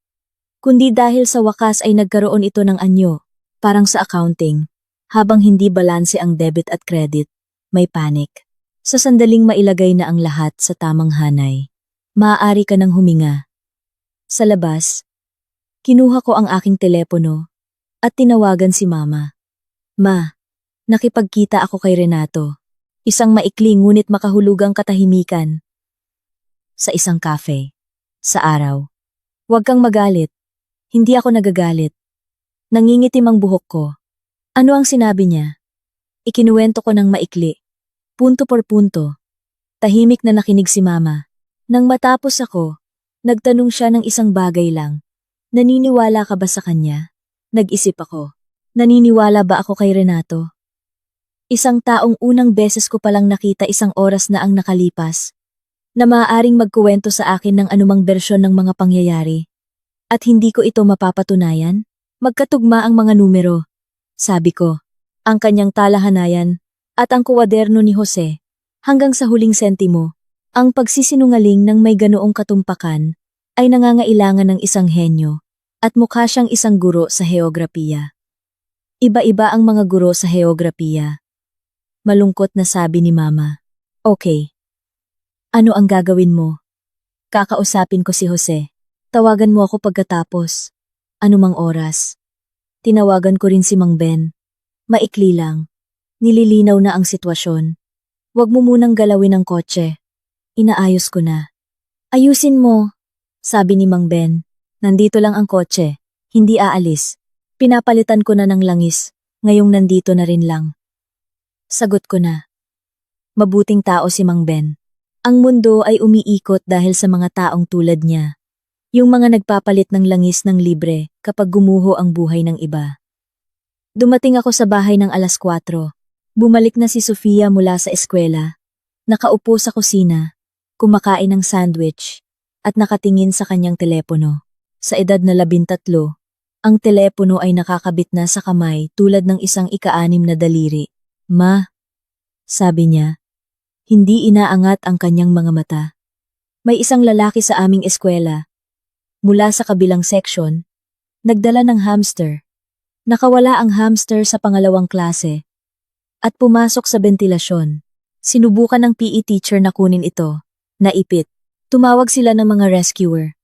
kundi dahil sa wakas ay nagkaroon ito ng anyo, parang sa accounting. Habang hindi balanse ang debit at credit, may panic. Sa sandaling mailagay na ang lahat sa tamang hanay, maaari ka nang huminga. Sa labas, kinuha ko ang aking telepono at tinawagan si Mama. Ma, nakipagkita ako kay Renato. Isang maikli ngunit makahulugang katahimikan. Sa isang cafe. Sa araw. Huwag kang magalit. Hindi ako nagagalit. Nangingitim ang buhok ko. Ano ang sinabi niya? Ikinuwento ko ng maikli. Punto por punto. Tahimik na nakinig si Mama. Nang matapos ako, nagtanong siya ng isang bagay lang. Naniniwala ka ba sa kanya? Nag-isip ako. Naniniwala ba ako kay Renato? Isang taong unang beses ko palang nakita isang oras na ang nakalipas, na maaaring magkuwento sa akin ng anumang bersyon ng mga pangyayari. At hindi ko ito mapapatunayan? Magkatugma ang mga numero. Sabi ko, ang kanyang talahanayan at ang kuwaderno ni Jose, hanggang sa huling sentimo, ang pagsisinungaling ng may ganoong katumpakan ay nangangailangan ng isang henyo at mukha siyang isang guro sa heograpiya. Iba-iba ang mga guro sa heograpiya. Malungkot na sabi ni Mama. Okay. Ano ang gagawin mo? Kakausapin ko si Jose. Tawagan mo ako pagkatapos. Anumang oras. Tinawagan ko rin si Mang Ben. Maikli lang. Nililinaw na ang sitwasyon. Huwag mo munang galawin ang kotse. Inaayos ko na. Ayusin mo, sabi ni Mang Ben. Nandito lang ang kotse. Hindi aalis. Pinapalitan ko na ng langis. Ngayong nandito na rin lang. Sagot ko na. Mabuting tao si Mang Ben. Ang mundo ay umiikot dahil sa mga taong tulad niya. Yung mga nagpapalit ng langis ng libre kapag gumuho ang buhay ng iba. Dumating ako sa bahay ng 4:00. Bumalik na si Sofia mula sa eskwela. Nakaupo sa kusina, kumakain ng sandwich, at nakatingin sa kanyang telepono. Sa edad na 13, ang telepono ay nakakabit na sa kamay tulad ng isang ika-6 na daliri. Ma, sabi niya, hindi inaangat ang kanyang mga mata. May isang lalaki sa aming eskwela. Mula sa kabilang section, Nagdala ng hamster. Nakawala ang hamster sa pangalawang klase. At pumasok sa bentilasyon. Sinubukan ng PE teacher na kunin ito. Naipit. Tumawag sila ng mga rescuer.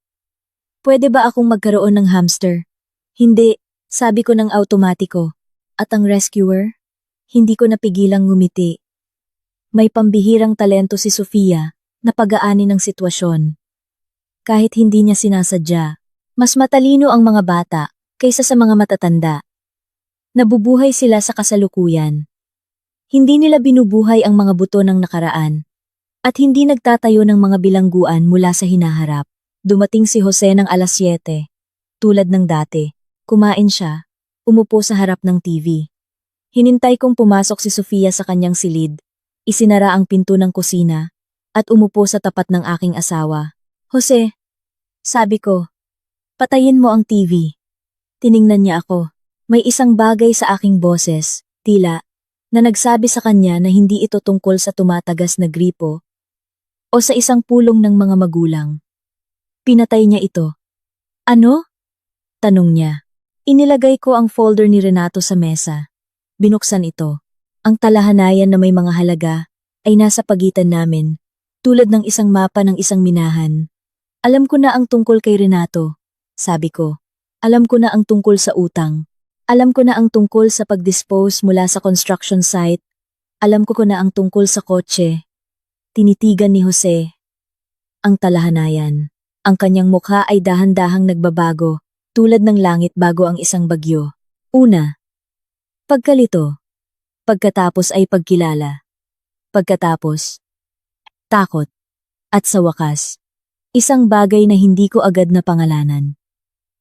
Pwede ba akong magkaroon ng hamster? Hindi, sabi ko ng automatiko. At ang rescuer? Hindi ko napigilang ngumiti. May pambihirang talento si Sofia na pag-aani ng sitwasyon. Kahit hindi niya sinasadya, mas matalino ang mga bata kaysa sa mga matatanda. Nabubuhay sila sa kasalukuyan. Hindi nila binubuhay ang mga buto ng nakaraan. At hindi nagtatayo ng mga bilangguan mula sa hinaharap. Dumating si Jose ng alas 7. Tulad ng dati, kumain siya, umupo sa harap ng TV. Hinintay kong pumasok si Sofia sa kanyang silid. Isinara ang pinto ng kusina at umupo sa tapat ng aking asawa. Jose, sabi ko, patayin mo ang TV. Tiningnan niya ako. May isang bagay sa aking boses, tila, na nagsabi sa kanya na hindi ito tungkol sa tumatagas na gripo o sa isang pulong ng mga magulang. Pinatay niya ito. Ano? Tanong niya. Inilagay ko ang folder ni Renato sa mesa. Binuksan ito. Ang talahanayan na may mga halaga ay nasa pagitan namin, tulad ng isang mapa ng isang minahan. Alam ko na ang tungkol kay Renato, sabi ko. Alam ko na ang tungkol sa utang. Alam ko na ang tungkol sa pag-dispose mula sa construction site. Alam ko na ang tungkol sa kotse. Tinitigan ni Jose ang talahanayan. Ang kanyang mukha ay dahan-dahang nagbabago, tulad ng langit bago ang isang bagyo. Una, pagkalito. Pagkatapos ay pagkilala. Pagkatapos, takot. At sa wakas, isang bagay na hindi ko agad na pangalanan.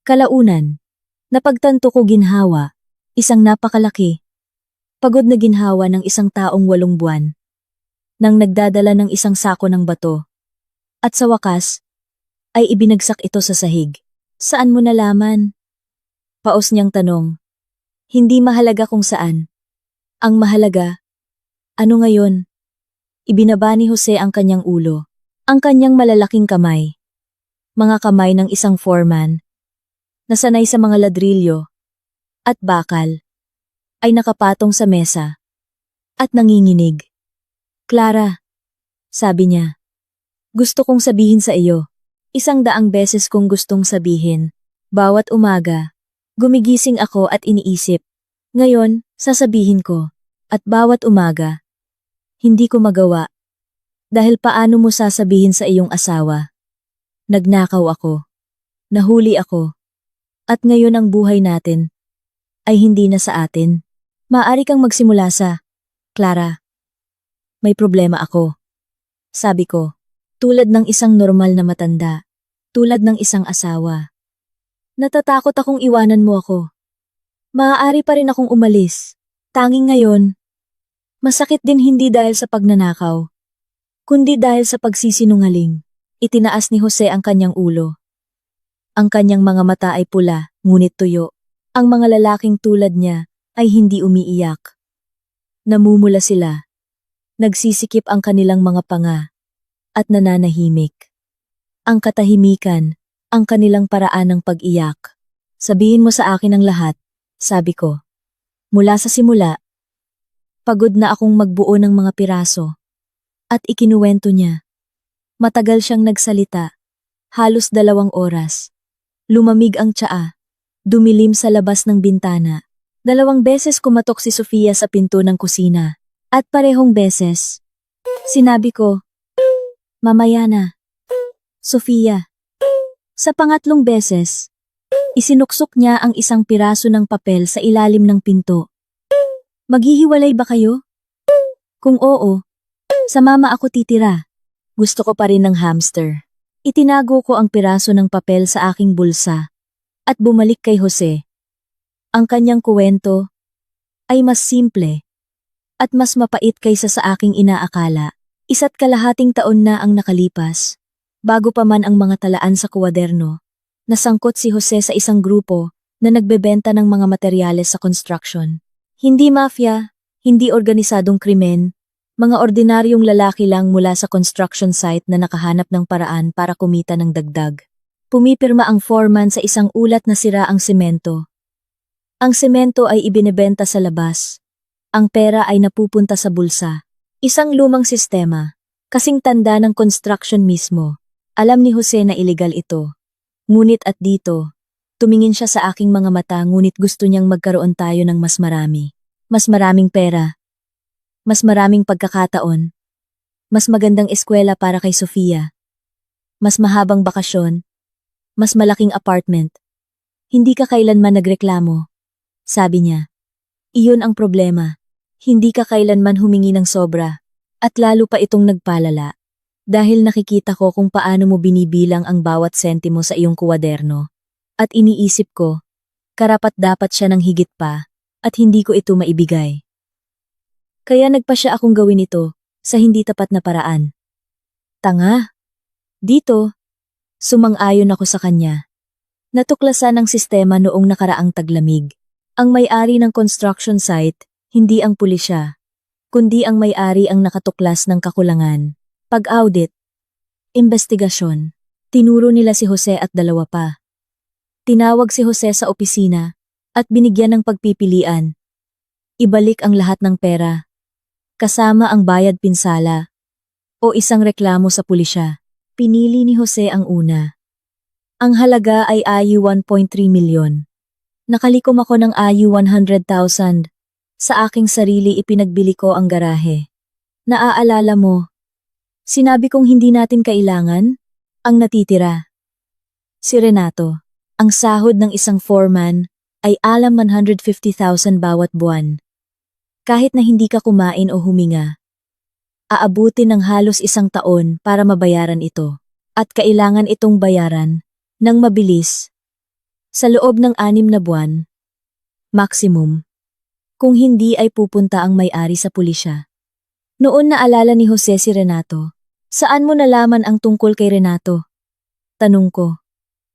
Kalaunan, napagtanto ko ginhawa, isang napakalaki. Pagod na ginhawa ng isang taong 8 buwan. Nang nagdadala ng isang sako ng bato. At sa wakas, ay ibinagsak ito sa sahig. Saan mo nalaman? Paos niyang tanong. Hindi mahalaga kung saan. Ang mahalaga, ano ngayon? Ibinaba ni Jose ang kanyang ulo, ang kanyang malalaking kamay. Mga kamay ng isang foreman, nasanay sa mga ladrilyo, at bakal, ay nakapatong sa mesa, at nanginginig. Clara, sabi niya, gusto kong sabihin sa iyo, 100 beses kong gustong sabihin, bawat umaga, gumigising ako at iniisip, ngayon, sasabihin ko. At bawat umaga, hindi ko magawa. Dahil paano mo sasabihin sa iyong asawa? Nagnakaw ako. Nahuli ako. At ngayon ang buhay natin ay hindi na sa atin. Maaari kang magsimula sa, Clara, may problema ako. Sabi ko, tulad ng isang normal na matanda. Tulad ng isang asawa. Natatakot akong iwanan mo ako. Maaari pa rin akong umalis. Tanging ngayon, masakit din hindi dahil sa pagnanakaw, kundi dahil sa pagsisinungaling. Itinaas ni Jose ang kanyang ulo. Ang kanyang mga mata ay pula, ngunit tuyo. Ang mga lalaking tulad niya ay hindi umiiyak. Namumula sila. Nagsisikip ang kanilang mga panga at nananahimik. Ang katahimikan, ang kanilang paraan ng pag-iyak. Sabihin mo sa akin ang lahat, sabi ko. Mula sa simula, pagod na akong magbuo ng mga piraso. At ikinuwento niya. Matagal siyang nagsalita. Halos 2 oras. Lumamig ang tsaa. Dumilim sa labas ng bintana. 2 beses kumatok si Sofia sa pinto ng kusina. At parehong beses, sinabi ko, mamaya na. Sofia. Sa pangatlong beses, isinuksok niya ang isang piraso ng papel sa ilalim ng pinto. Maghihiwalay ba kayo? Kung oo, sa mama ako titira. Gusto ko pa rin ng hamster. Itinago ko ang piraso ng papel sa aking bulsa at bumalik kay Jose. Ang kanyang kuwento ay mas simple at mas mapait kaysa sa aking inaakala. 1.5 taon na ang nakalipas, bago pa man ang mga talaan sa kuwaderno. Nasangkot si Jose sa isang grupo na nagbebenta ng mga materyales sa construction. Hindi mafia, hindi organisadong krimen, mga ordinaryong lalaki lang mula sa construction site na nakahanap ng paraan para kumita ng dagdag. Pumipirma ang foreman sa isang ulat na sira ang semento. Ang semento ay ibinebenta sa labas. Ang pera ay napupunta sa bulsa. Isang lumang sistema, kasing tanda ng construction mismo. Alam ni Jose na illegal ito. Ngunit at dito, tumingin siya sa aking mga mata ngunit gusto niyang magkaroon tayo ng mas marami. Mas maraming pera. Mas maraming pagkakataon. Mas magandang eskwela para kay Sofia. Mas mahabang bakasyon. Mas malaking apartment. Hindi ka kailanman nagreklamo. Sabi niya. Iyon ang problema. Hindi ka kailanman humingi ng sobra. At lalo pa itong nagpalala. Dahil nakikita ko kung paano mo binibilang ang bawat sentimo sa iyong kuwaderno. At iniisip ko, karapat-dapat siya ng higit pa, at hindi ko ito maibigay. Kaya nagpa siya akong gawin ito, sa hindi tapat na paraan. Tanga. Dito, sumang-ayon ako sa kanya. Natuklasan ng sistema noong nakaraang taglamig. Ang may-ari ng construction site, hindi ang pulisya, kundi ang may-ari ang nakatuklas ng kakulangan. Pag-audit, investigasyon, tinuro nila si Jose at dalawa pa. Tinawag si Jose sa opisina at binigyan ng pagpipilian. Ibalik ang lahat ng pera, kasama ang bayad pinsala, o isang reklamo sa pulisya. Pinili ni Jose ang una. Ang halaga ay AYU 1.3 milyon. Nakalikom ako ng AYU 100,000. Sa aking sarili ipinagbili ko ang garahe. Naaalala mo? Sinabi kong hindi natin kailangan ang natitira. Si Renato, ang sahod ng isang foreman ay alam 150,000 bawat buwan. Kahit na hindi ka kumain o huminga. Aabutin ng halos 1 taon para mabayaran ito. At kailangan itong bayaran ng mabilis sa loob ng 6 na buwan. Maximum. Kung hindi ay pupunta ang may-ari sa pulisya. Noon naalala ni Jose si Renato. Saan mo nalaman ang tungkol kay Renato? Tanong ko.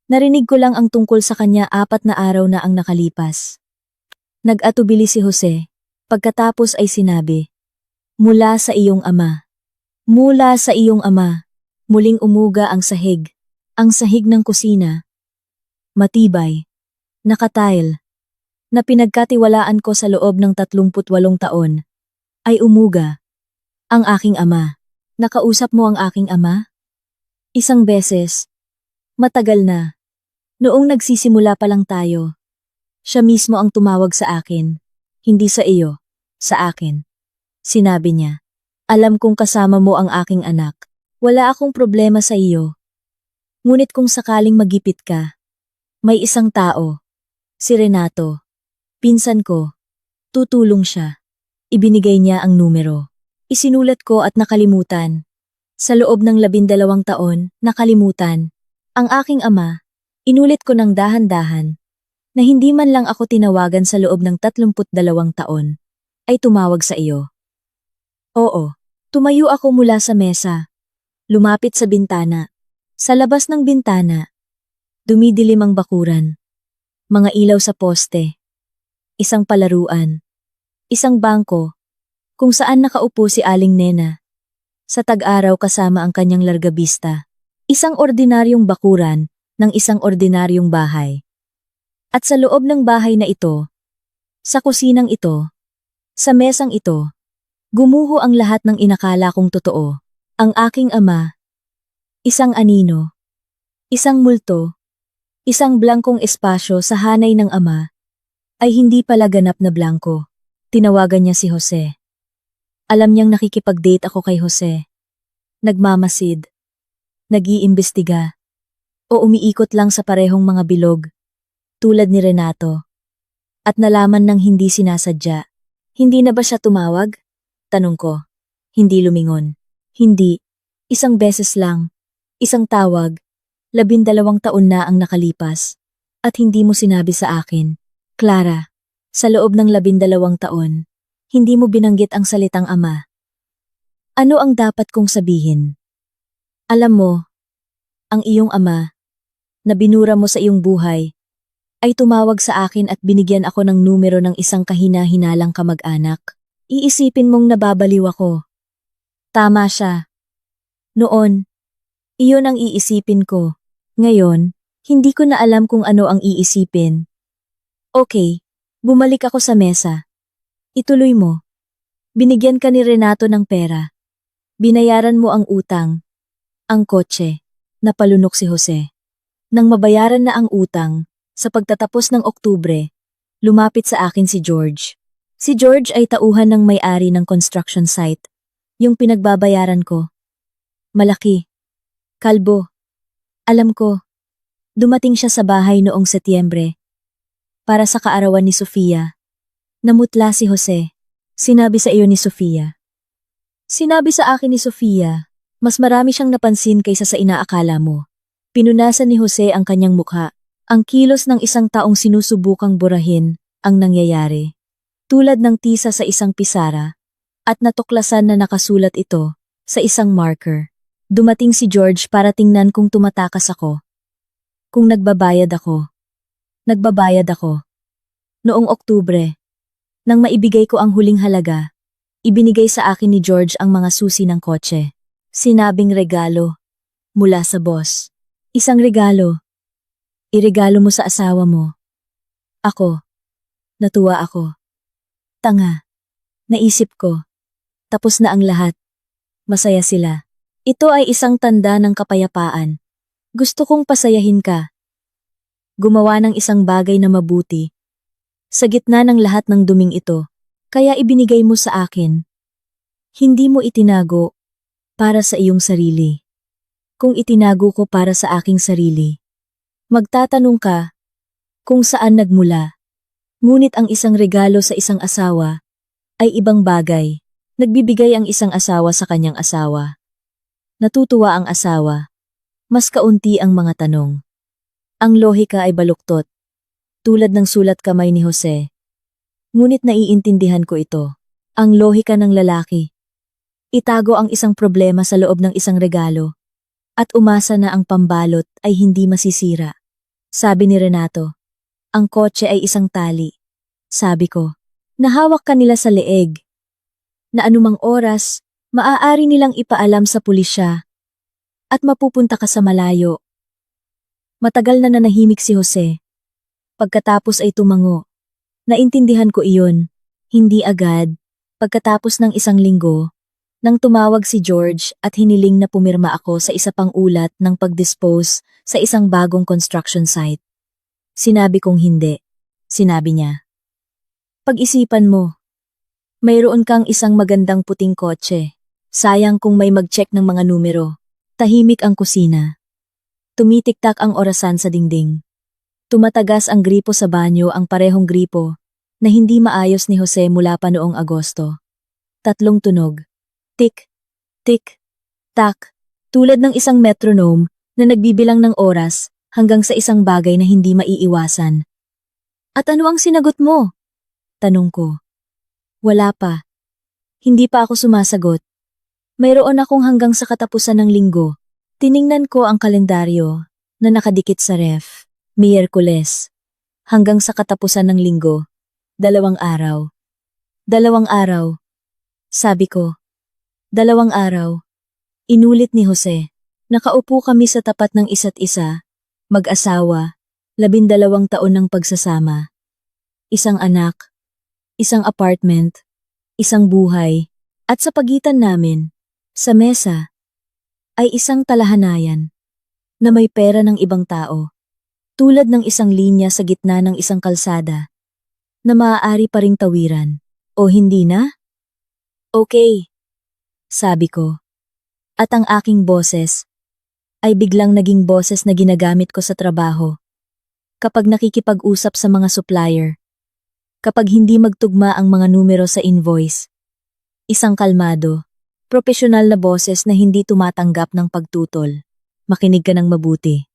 Narinig ko lang ang tungkol sa kanya 4 na araw na ang nakalipas. Nag-atubili si Jose. Pagkatapos ay sinabi. Mula sa iyong ama. Mula sa iyong ama. Muling umuga ang sahig. Ang sahig ng kusina. Matibay. Nakatile. Na pinagkatiwalaan ko sa loob ng 38 taon. Ay umuga. Ang aking ama. Nakausap mo ang aking ama? Isang beses. Matagal na. Noong nagsisimula pa lang tayo. Siya mismo ang tumawag sa akin. Hindi sa iyo. Sa akin. Sinabi niya. Alam kong kasama mo ang aking anak. Wala akong problema sa iyo. Ngunit kung sakaling magipit ka. May isang tao. Si Renato. Pinsan ko. Tutulong siya. Ibinigay niya ang numero. Isinulat ko at nakalimutan. Sa loob ng 12 taon, nakalimutan. Ang aking ama, inulit ko ng dahan-dahan, na hindi man lang ako tinawagan sa loob ng 32 taon, ay tumawag sa iyo. Oo, tumayo ako mula sa mesa. Lumapit sa bintana. Sa labas ng bintana, dumidilim ang bakuran. Mga ilaw sa poste. Isang palaruan. Isang bangko. Kung saan nakaupo si Aling Nena. Sa tag-araw kasama ang kanyang largabista. Isang ordinaryong bakuran ng isang ordinaryong bahay. At sa loob ng bahay na ito, sa kusinang ito, sa mesang ito, gumuho ang lahat ng inakala kong totoo. Ang aking ama, isang anino, isang multo, isang blangkong espasyo sa hanay ng ama, ay hindi pala ganap na blangko. Tinawagan niya si Jose. Alam niyang nakikipag-date ako kay Jose. Nagmamasid. Nag-iimbestiga. O umiikot lang sa parehong mga bilog. Tulad ni Renato. At nalaman ng hindi sinasadya. Hindi na ba siya tumawag? Tanong ko. Hindi lumingon. Hindi. Isang beses lang. Isang tawag. 12 taon na ang nakalipas. At hindi mo sinabi sa akin. Clara, sa loob ng 12 taon, hindi mo binanggit ang salitang ama. Ano ang dapat kong sabihin? Alam mo, ang iyong ama, na binura mo sa iyong buhay, ay tumawag sa akin at binigyan ako ng numero ng isang kahina-hinalang kamag-anak. Iisipin mong nababaliw ako. Tama siya. Noon, iyon ang iisipin ko. Ngayon, Hindi ko na alam kung ano ang iisipin. Okay, bumalik ako sa mesa. Ituloy mo. Binigyan ka ni Renato ng pera. Binayaran mo ang utang, ang kotse. Napalunok si Jose. Nang mabayaran na ang utang, sa pagtatapos ng Oktubre, lumapit sa akin si George. Si George ay tauhan ng may-ari ng construction site, yung pinagbabayaran ko. Malaki. Kalbo. Alam ko. Dumating siya sa bahay noong Setyembre. Para sa kaarawan ni Sofia. Namutla si Jose. Sinabi sa iyo ni Sofia. Sinabi sa akin ni Sofia, mas marami siyang napansin kaysa sa inaakala mo. Pinunasan ni Jose ang kanyang mukha. Ang kilos ng isang taong sinusubukang burahin ang nangyayari. Tulad ng tisa sa isang pisara. At natuklasan na nakasulat ito sa isang marker. Dumating si George para tingnan kung tumatakas ako. Kung nagbabayad ako. Nagbabayad ako. Noong Oktubre, nang maibigay ko ang huling halaga, ibinigay sa akin ni George ang mga susi ng kotse. Sinabing regalo. Mula sa boss. Isang regalo. Iregalo mo sa asawa mo. Ako. Natuwa ako. Tanga. Naisip ko. Tapos na ang lahat. Masaya sila. Ito ay isang tanda ng kapayapaan. Gusto kong pasayahin ka. Gumawa ng isang bagay na mabuti. Sa gitna ng lahat ng duming ito, kaya ibinigay mo sa akin. Hindi mo itinago para sa iyong sarili. Kung itinago ko para sa aking sarili, magtatanong ka kung saan nagmula. Ngunit ang isang regalo sa isang asawa ay ibang bagay. Nagbibigay ang isang asawa sa kanyang asawa. Natutuwa ang asawa. Mas kaunti ang mga tanong. Ang lohika ay baluktot. Tulad ng sulat kamay ni Jose. Ngunit naiintindihan ko ito. Ang lohika ng lalaki. Itago ang isang problema sa loob ng isang regalo. At umasa na ang pambalot ay hindi masisira. Sabi ni Renato. Ang kotse ay isang tali. Sabi ko. Nahawak ka nila sa leeg. Na anumang oras, maaari nilang ipaalam sa pulisya. At mapupunta ka sa malayo. Matagal na nanahimik si Jose. Pagkatapos ay tumango. Naintindihan ko iyon. Hindi agad. Pagkatapos ng isang linggo, nang tumawag si George at hiniling na pumirma ako sa isa pang ulat ng pag-dispose sa isang bagong construction site. Sinabi kong hindi. Sinabi niya. Pag-isipan mo. Mayroon kang isang magandang puting kotse. Sayang kung may mag-check ng mga numero. Tahimik ang kusina. Tumitiktak ang orasan sa dingding. Tumatagas ang gripo sa banyo, ang parehong gripo na hindi maayos ni Jose mula pa noong Agosto. 3 tunog. Tik, tik, tak. Tulad ng isang metronome na nagbibilang ng oras hanggang sa isang bagay na hindi maiiwasan. At ano ang sinagot mo? Tanong ko. Wala pa. Hindi pa ako sumasagot. Mayroon akong hanggang sa katapusan ng linggo. Tiningnan ko ang kalendaryo na nakadikit sa ref. Miyerkules. Hanggang sa katapusan ng linggo. 2 araw. 2 araw. Sabi ko. 2 araw. Inulit ni Jose. Nakaupo kami sa tapat ng isa't isa. Mag-asawa. 12 taon ng pagsasama. Isang anak. Isang apartment. Isang buhay. At sa pagitan namin, sa mesa, ay isang talahanayan na may pera ng ibang tao. Tulad ng isang linya sa gitna ng isang kalsada na maaari pa ring tawiran. O hindi na? Okay, sabi ko. At ang aking boses ay biglang naging boses na ginagamit ko sa trabaho. Kapag nakikipag-usap sa mga supplier. Kapag hindi magtugma ang mga numero sa invoice. Isang kalmado, profesional na boses na hindi tumatanggap ng pagtutol. Makinig ka ng mabuti.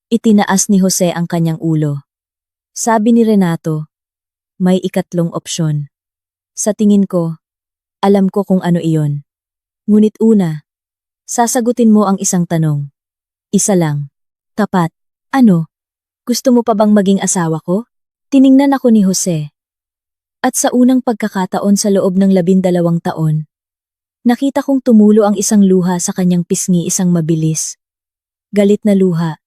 Itinaas ni Jose ang kanyang ulo. Sabi ni Renato, may ikatlong opsyon. Sa tingin ko, alam ko kung ano iyon. Ngunit una, sasagutin mo ang isang tanong. Isa lang. Tapat. Ano? Gusto mo pa bang maging asawa ko? Tiningnan ako ni Jose. At sa unang pagkakataon sa loob ng 12 taon, nakita kong tumulo ang isang luha sa kanyang pisngi, isang mabilis. Galit na luha.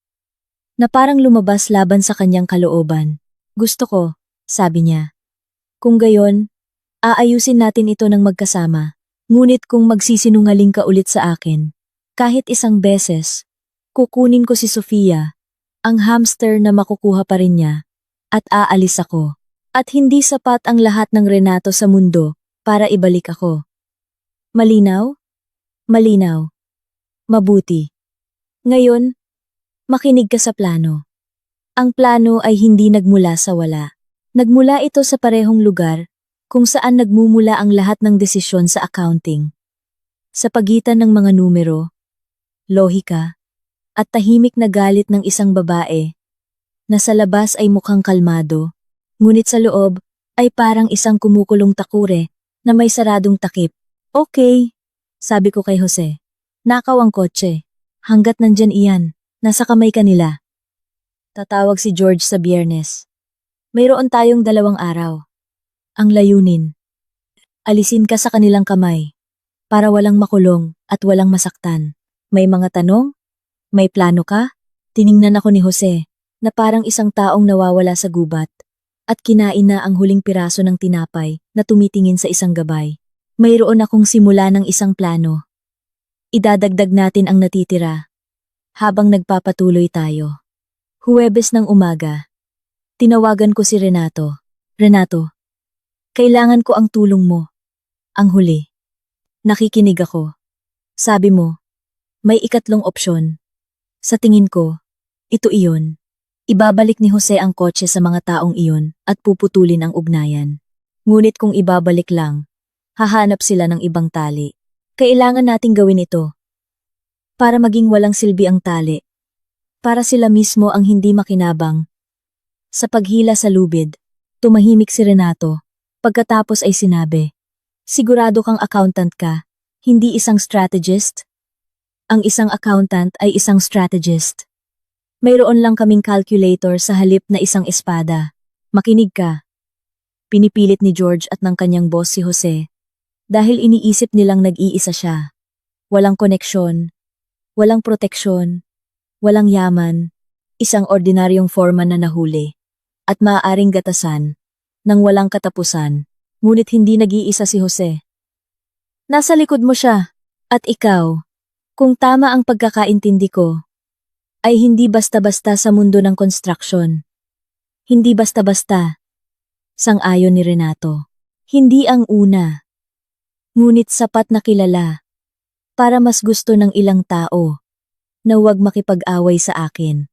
na parang lumabas laban sa kanyang kalooban. Gusto ko, sabi niya. Kung gayon, aayusin natin ito ng magkasama. Ngunit kung magsisinungaling ka ulit sa akin, kahit isang beses, kukunin ko si Sofia, ang hamster na makukuha pa rin niya, at aalis ako. At hindi sapat ang lahat ng Renato sa mundo para ibalik ako. Malinaw? Malinaw. Mabuti. Ngayon, makinig ka sa plano. Ang plano ay hindi nagmula sa wala. Nagmula ito sa parehong lugar kung saan nagmumula ang lahat ng desisyon sa accounting. Sa pagitan ng mga numero, lohika, at tahimik na galit ng isang babae na sa labas ay mukhang kalmado, ngunit sa loob ay parang isang kumukulong takure na may saradong takip. Okay, sabi ko kay Jose. Nakaw ang kotse. Hanggat nandyan iyan, nasa kamay ka nila. Tatawag si George sa Biyernes. Mayroon tayong 2 araw. Ang layunin. Alisin ka sa kanilang kamay para walang makulong at walang masaktan. May mga tanong? May plano ka? Tiningnan ako ni Jose na parang isang taong nawawala sa gubat at kinain na ang huling piraso ng tinapay na tumitingin sa isang gabay. Mayroon akong simula ng isang plano. Idadagdag natin ang natitira habang nagpapatuloy tayo. Huwebes ng umaga. Tinawagan ko si Renato. Renato, kailangan ko ang tulong mo. Ang huli. Nakikinig ako. Sabi mo, may ikatlong opsyon. Sa tingin ko, ito iyon. Ibabalik ni Jose ang kotse sa mga taong iyon at puputulin ang ugnayan. Ngunit kung ibabalik lang, hahanap sila ng ibang tali. Kailangan nating gawin ito. Para maging walang silbi ang tali. Para sila mismo ang hindi makinabang. Sa paghila sa lubid, tumahimik si Renato. Pagkatapos ay sinabi, sigurado kang accountant ka, hindi isang strategist? Ang isang accountant ay isang strategist. Mayroon lang kaming calculator sa halip na isang espada. Makinig ka. Pinipilit ni George at ng kanyang boss si Jose. Dahil iniisip nilang nag-iisa siya. Walang koneksyon, walang proteksyon, walang yaman, isang ordinaryong foreman na nahuli, at maaaring gatasan, nang walang katapusan, ngunit hindi nag-iisa si Jose. Nasa likod mo siya, at ikaw, kung tama ang pagkakaintindi ko, ay hindi basta-basta sa mundo ng construction. Hindi basta-basta. Sang-ayon ni Renato. Hindi ang una. Ngunit sapat na kilala para mas gusto ng ilang tao na huwag makipag-away sa akin.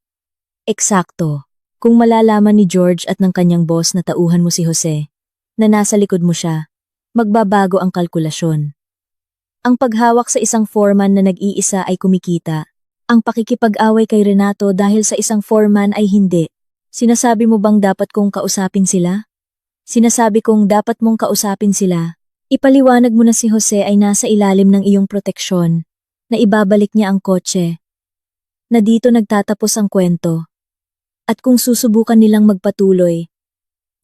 Eksakto, kung malalaman ni George at ng kanyang boss na tauhan mo si Jose, na nasa likod mo siya, magbabago ang kalkulasyon. Ang paghawak sa isang foreman na nag-iisa ay kumikita. Ang pakikipag-away kay Renato dahil sa isang foreman ay hindi. Sinasabi mo bang dapat kong kausapin sila? Sinasabi kong dapat mong kausapin sila. Ipaliwanag mo na si Jose ay nasa ilalim ng iyong proteksyon, na ibabalik niya ang kotse, na dito nagtatapos ang kwento. At kung susubukan nilang magpatuloy,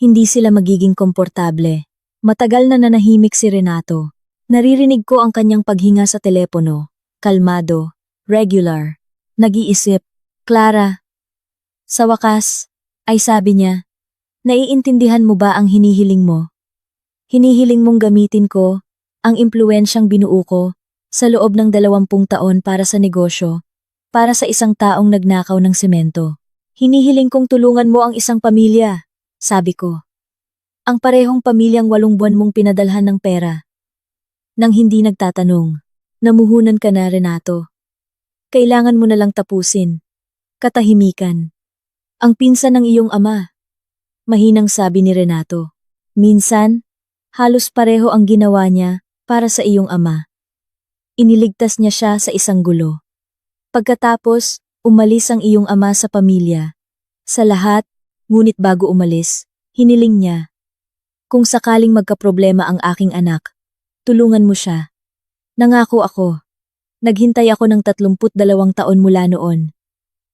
hindi sila magiging komportable. Matagal na nanahimik si Renato. Naririnig ko ang kanyang paghinga sa telepono. Kalmado, regular, nag-iisip, Clara. Sa wakas, ay sabi niya, naiintindihan mo ba ang hinihiling mo? Hinihiling mong gamitin ko ang impluwensyang binuo ko sa loob ng 20 taon para sa negosyo, para sa isang taong nagnakaw ng semento. Hinihiling kong tulungan mo ang isang pamilya, sabi ko. Ang parehong pamilyang 8 buwan mong pinadalhan ng pera. Nang hindi nagtatanong, namuhunan ka na, Renato. Kailangan mo na lang tapusin. Katahimikan. Ang pinsan ng iyong ama. Mahinang sabi ni Renato. Minsan, halos pareho ang ginawa niya para sa iyong ama. Iniligtas niya siya sa isang gulo. Pagkatapos, umalis ang iyong ama sa pamilya. Sa lahat, ngunit bago umalis, hiniling niya. Kung sakaling magkaproblema ang aking anak, tulungan mo siya. Nangako ako. Naghintay ako ng 32 taon mula noon.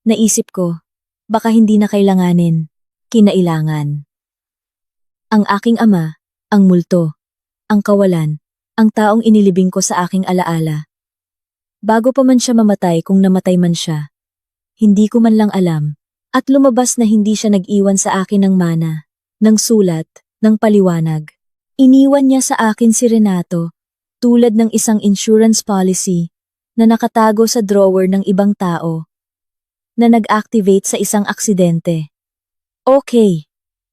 Naisip ko, baka hindi na kailanganin. Kinailangan. Ang aking ama, ang multo, ang kawalan, ang taong inilibing ko sa aking alaala. Bago pa man siya mamatay kung namatay man siya, hindi ko man lang alam At lumabas na hindi siya nag-iwan sa akin ng mana, ng sulat, ng paliwanag. Iniwan niya sa akin si Renato, tulad ng isang insurance policy na nakatago sa drawer ng ibang tao, na nag-activate sa isang aksidente. Okay,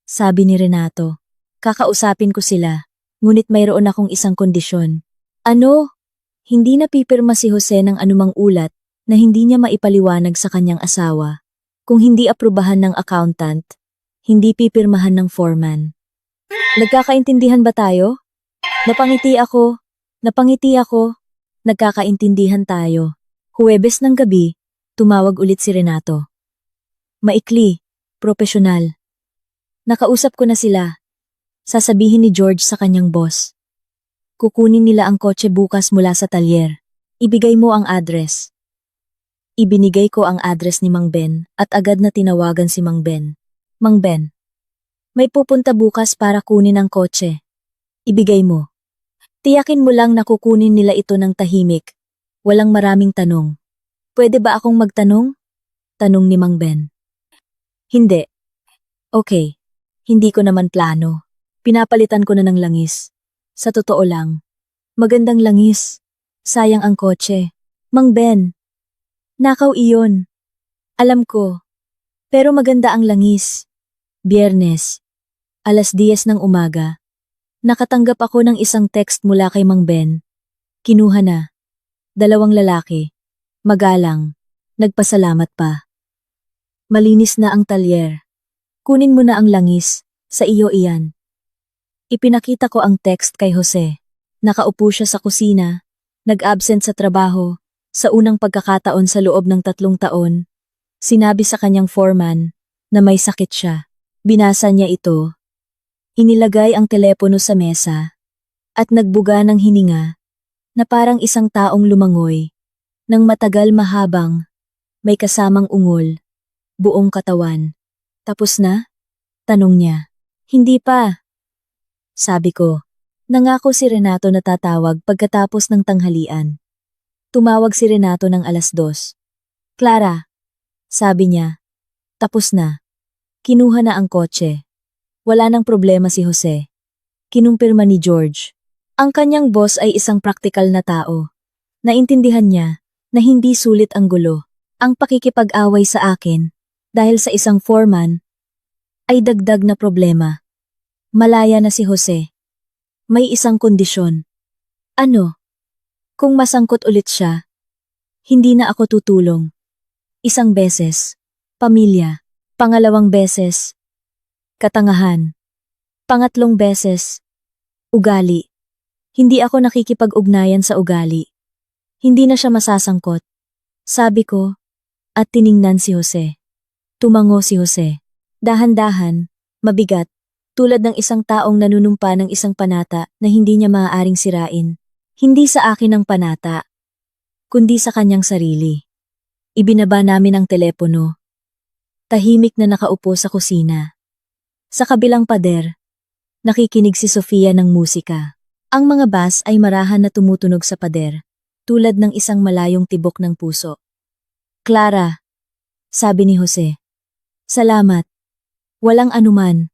sabi ni Renato. Kakausapin ko sila, ngunit mayroon akong isang kondisyon. Ano? Hindi napipirma si Jose ng anumang ulat na hindi niya maipaliwanag sa kanyang asawa. Kung hindi aprubahan ng accountant, hindi pipirmahan ng foreman. Nagkakaintindihan ba tayo? Napangiti ako. Nagkakaintindihan tayo. Huwebes ng gabi, tumawag ulit si Renato. Maikli, propesyonal. Nakausap ko na sila. Sasabihin ni George sa kanyang boss. Kukunin nila ang kotse bukas mula sa talyer. Ibigay mo ang address. Ibinigay ko ang address ni Mang Ben at agad na tinawagan si Mang Ben. Mang Ben, may pupunta bukas para kunin ang kotse. Ibigay mo. Tiyakin mo lang na kukunin nila ito ng tahimik. Walang maraming tanong. Pwede ba akong magtanong? Tanong ni Mang Ben. Hindi. Okay. Hindi ko naman plano. Pinapalitan ko na ng langis. Sa totoo lang. Magandang langis. Sayang ang kotse. Mang Ben. Nakaw iyon. Alam ko. Pero maganda ang langis. Biyernes. 10:00 ng umaga. Nakatanggap ako ng isang text mula kay Mang Ben. Kinuha na. 2 lalaki. Magalang. Nagpasalamat pa. Malinis na ang talyer. Kunin mo na ang langis. Sa iyo iyan. Ipinakita ko ang text kay Jose. Nakaupo siya sa kusina. Nag-absent sa trabaho. Sa unang pagkakataon sa loob ng 3 taon. Sinabi sa kanyang foreman na may sakit siya. Binasa niya ito. Inilagay ang telepono sa mesa. At nagbuga ng hininga na parang isang taong lumangoy. Nang matagal mahabang. May kasamang ungol. Buong katawan. Tapos na? Tanong niya. Hindi pa. Sabi ko. Nangako si Renato na tatawag pagkatapos ng tanghalian. Tumawag si Renato ng 2:00. Clara. Sabi niya. Tapos na. Kinuha na ang kotse. Wala nang problema si Jose. Kinumpirma ni George. Ang kanyang boss ay isang praktikal na tao. Naintindihan niya na hindi sulit ang gulo. Ang pakikipag-away sa akin dahil sa isang foreman ay dagdag na problema. Malaya na si Jose. May isang kondisyon. Ano? Kung masangkot ulit siya, hindi na ako tutulong. 1 beses, pamilya. 2 beses, katangahan. 3 beses, ugali. Hindi ako nakikipag-ugnayan sa ugali. Hindi na siya masasangkot. Sabi ko, at tiningnan si Jose. Tumango si Jose. Dahan-dahan, mabigat, tulad ng isang taong nanunumpa ng isang panata na hindi niya maaaring sirain. Hindi sa akin ang panata, kundi sa kanyang sarili. Ibinaba namin ang telepono. Tahimik na nakaupo sa kusina. Sa kabilang pader, nakikinig si Sofia ng musika. Ang mga bass ay marahan na tumutunog sa pader, tulad ng isang malayong tibok ng puso. Clara, sabi ni Jose. Salamat. Walang anuman.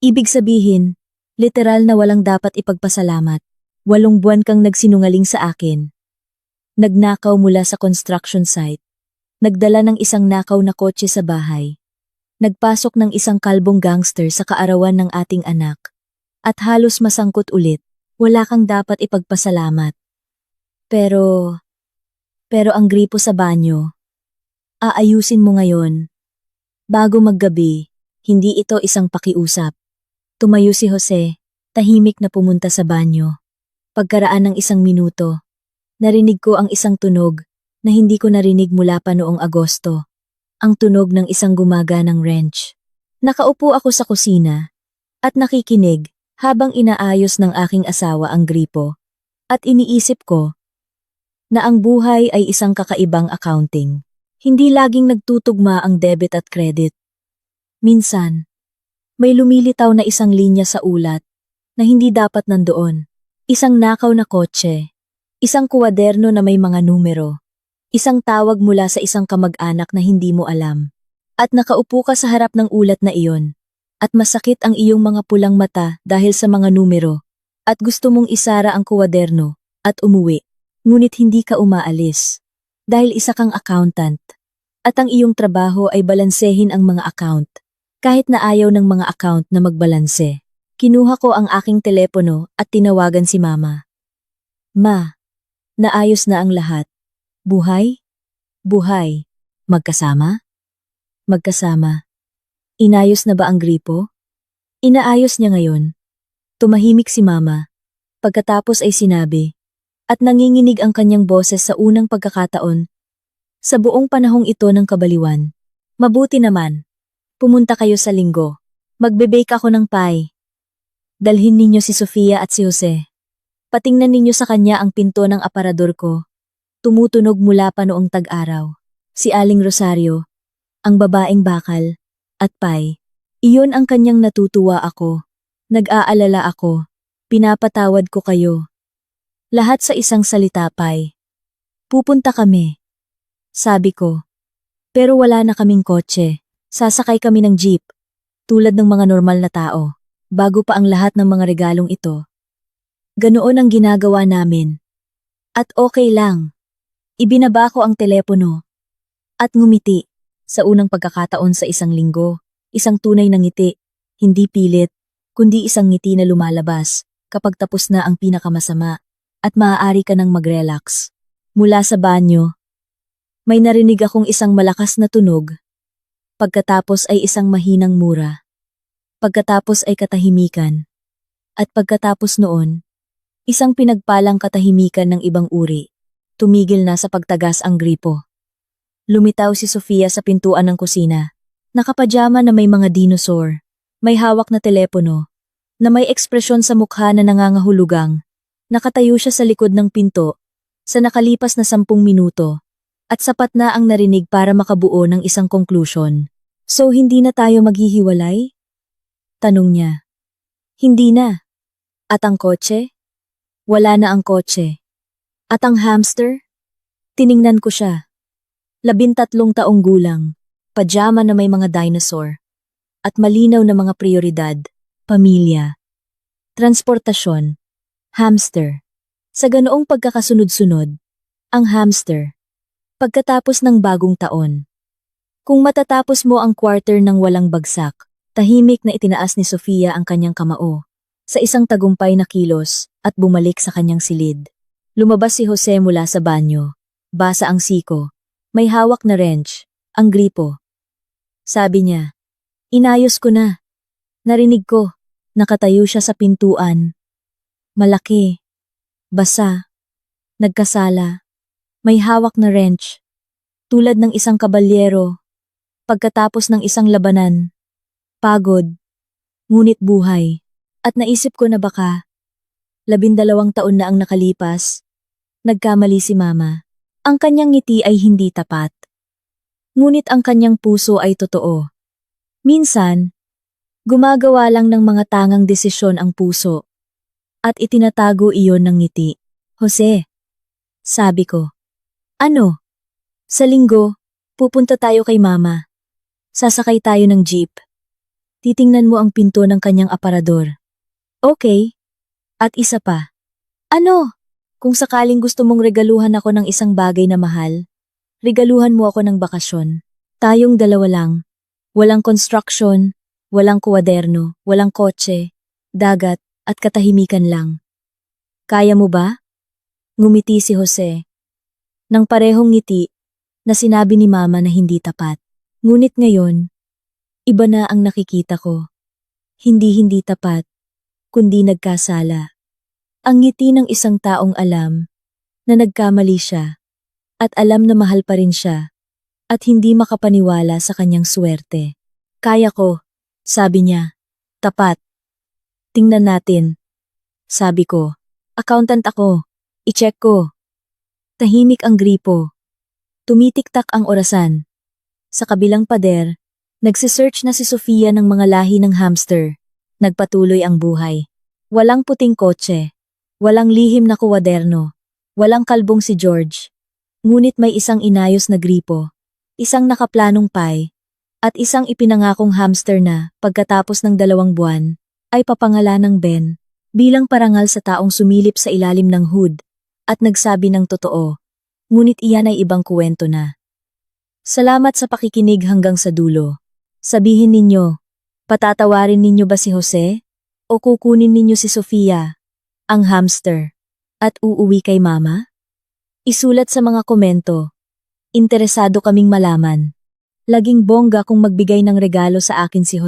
Ibig sabihin, literal na walang dapat ipagpasalamat. 8 buwan kang nagsinungaling sa akin. Nagnakaw mula sa construction site. Nagdala ng isang nakaw na kotse sa bahay. Nagpasok ng isang kalbong gangster sa kaarawan ng ating anak. At halos masangkot ulit. Wala kang dapat ipagpasalamat. Pero ang gripo sa banyo, aayusin mo ngayon. Bago maggabi, hindi ito isang pakiusap. Tumayo si Jose, tahimik na pumunta sa banyo. Pagkaraan ng 1 minuto, narinig ko ang isang tunog na hindi ko narinig mula pa noong Agosto. Ang tunog ng isang gumaganang wrench. Nakaupo ako sa kusina at nakikinig habang inaayos ng aking asawa ang gripo. At iniisip ko na ang buhay ay isang kakaibang accounting. Hindi laging nagtutugma ang debit at credit. Minsan, may lumilitaw na isang linya sa ulat na hindi dapat nandoon. Isang nakaw na kotse, isang kuwaderno na may mga numero, isang tawag mula sa isang kamag-anak na hindi mo alam. At nakaupo ka sa harap ng ulat na iyon. At masakit ang iyong mga pulang mata dahil sa mga numero. At gusto mong isara ang kuwaderno at umuwi. Ngunit hindi ka umaalis. Dahil isa kang accountant. At ang iyong trabaho ay balansehin ang mga account. Kahit na ayaw ng mga account na magbalanse. Kinuha ko ang aking telepono at tinawagan si Mama. Ma, naayos na ang lahat. Buhay? Buhay. Magkasama? Magkasama. Inayos na ba ang gripo? Inaayos niya ngayon. Tumahimik si Mama. Pagkatapos ay sinabi. At nanginginig ang kanyang boses sa unang pagkakataon. Sa buong panahong ito ng kabaliwan. Mabuti naman. Pumunta kayo sa linggo. Magbe-bake ako ng pie. Dalhin ninyo si Sofia at si Jose. Patingnan ninyo sa kanya ang pinto ng aparador ko. Tumutunog mula pa noong tag-araw. Si Aling Rosario, ang babaeng bakal, at pie. Iyon ang kanyang natutuwa ako. Nag-aalala ako. Pinapatawad ko kayo. Lahat sa isang salita, pie. Pupunta kami. Sabi ko. Pero wala na kaming kotse. Sasakay kami ng jeep. Tulad ng mga normal na tao. Bago pa ang lahat ng mga regalong ito. Ganoon ang ginagawa namin. At okay lang. Ibinaba ko ang telepono. At ngumiti. Sa unang pagkakataon sa isang linggo. Isang tunay na ngiti. Hindi pilit. Kundi isang ngiti na lumalabas. Kapag tapos na ang pinakamasama. At maaari ka nang mag-relax. Mula sa banyo. May narinig akong isang malakas na tunog. Pagkatapos ay isang mahinang mura. Pagkatapos ay katahimikan. At pagkatapos noon, isang pinagpalang katahimikan ng ibang uri. Tumigil na sa pagtagas ang gripo. Lumitaw si Sofia sa pintuan ng kusina. Nakapajama na may mga dinosaur. May hawak na telepono. Na may ekspresyon sa mukha na nangangahulugang. Nakatayo siya sa likod ng pinto. Sa nakalipas na 10 minuto. At sapat na ang narinig para makabuo ng isang conclusion. So hindi na tayo maghihiwalay? Tanong niya. Hindi na. At ang kotse? Wala na ang kotse. At ang hamster? Tiningnan ko siya. 13 taong gulang. Pajama na may mga dinosaur. At malinaw na mga prioridad. Pamilya. Transportasyon. Hamster. Sa ganoong pagkakasunod-sunod. Ang hamster. Pagkatapos ng bagong taon. Kung matatapos mo ang quarter ng walang bagsak, tahimik na itinaas ni Sofia ang kanyang kamao sa isang tagumpay na kilos at bumalik sa kanyang silid. Lumabas si Jose mula sa banyo. Basa ang siko. May hawak na wrench, ang gripo. Sabi niya, inayos ko na. Narinig ko, nakatayo siya sa pintuan. Malaki, basa, nagkasala. May hawak na wrench, tulad ng isang kabalyero, pagkatapos ng isang labanan, pagod, ngunit buhay, at naisip ko na baka, 12 taon na ang nakalipas, nagkamali si Mama. Ang kanyang ngiti ay hindi tapat. Ngunit ang kanyang puso ay totoo. Minsan, gumagawa lang ng mga tangang desisyon ang puso, at itinatago iyon ng ngiti. Jose, sabi ko. Ano? Sa linggo, pupunta tayo kay Mama. Sasakay tayo ng jeep. Titingnan mo ang pinto ng kanyang aparador. Okay. At isa pa. Ano? Kung sakaling gusto mong regaluhan ako ng isang bagay na mahal, regaluhan mo ako ng bakasyon. Tayong dalawa lang. Walang construction, walang kuwaderno, walang kotse, dagat, at katahimikan lang. Kaya mo ba? Ngumiti si Jose. Nang parehong ngiti, na sinabi ni Mama na hindi tapat. Ngunit ngayon, iba na ang nakikita ko. Hindi tapat, kundi nagkasala. Ang ngiti ng isang taong alam na nagkamali siya at alam na mahal pa rin siya at hindi makapaniwala sa kanyang swerte. Kaya ko, sabi niya. Tapat. Tingnan natin. Sabi ko, accountant ako. I-check ko. Tahimik ang gripo. Tumitiktak ang orasan. Sa kabilang pader, nagsisearch na si Sofia ng mga lahi ng hamster. Nagpatuloy ang buhay. Walang puting kotse. Walang lihim na kuwaderno. Walang kalbong si George. Ngunit may isang inayos na gripo. Isang nakaplanong pie. At isang ipinangakong hamster na, pagkatapos ng 2 buwan, ay papangalanang Ben, bilang parangal sa taong sumilip sa ilalim ng hood, at nagsabi ng totoo. Ngunit iyan ay ibang kuwento na. Salamat sa pakikinig hanggang sa dulo. Sabihin ninyo, patatawarin ninyo ba si Jose? O kukunin ninyo si Sofia, ang hamster, at uuwi kay mama? Isulat sa mga komento. Interesado kaming malaman. Laging bongga kung magbigay ng regalo sa akin si Jose.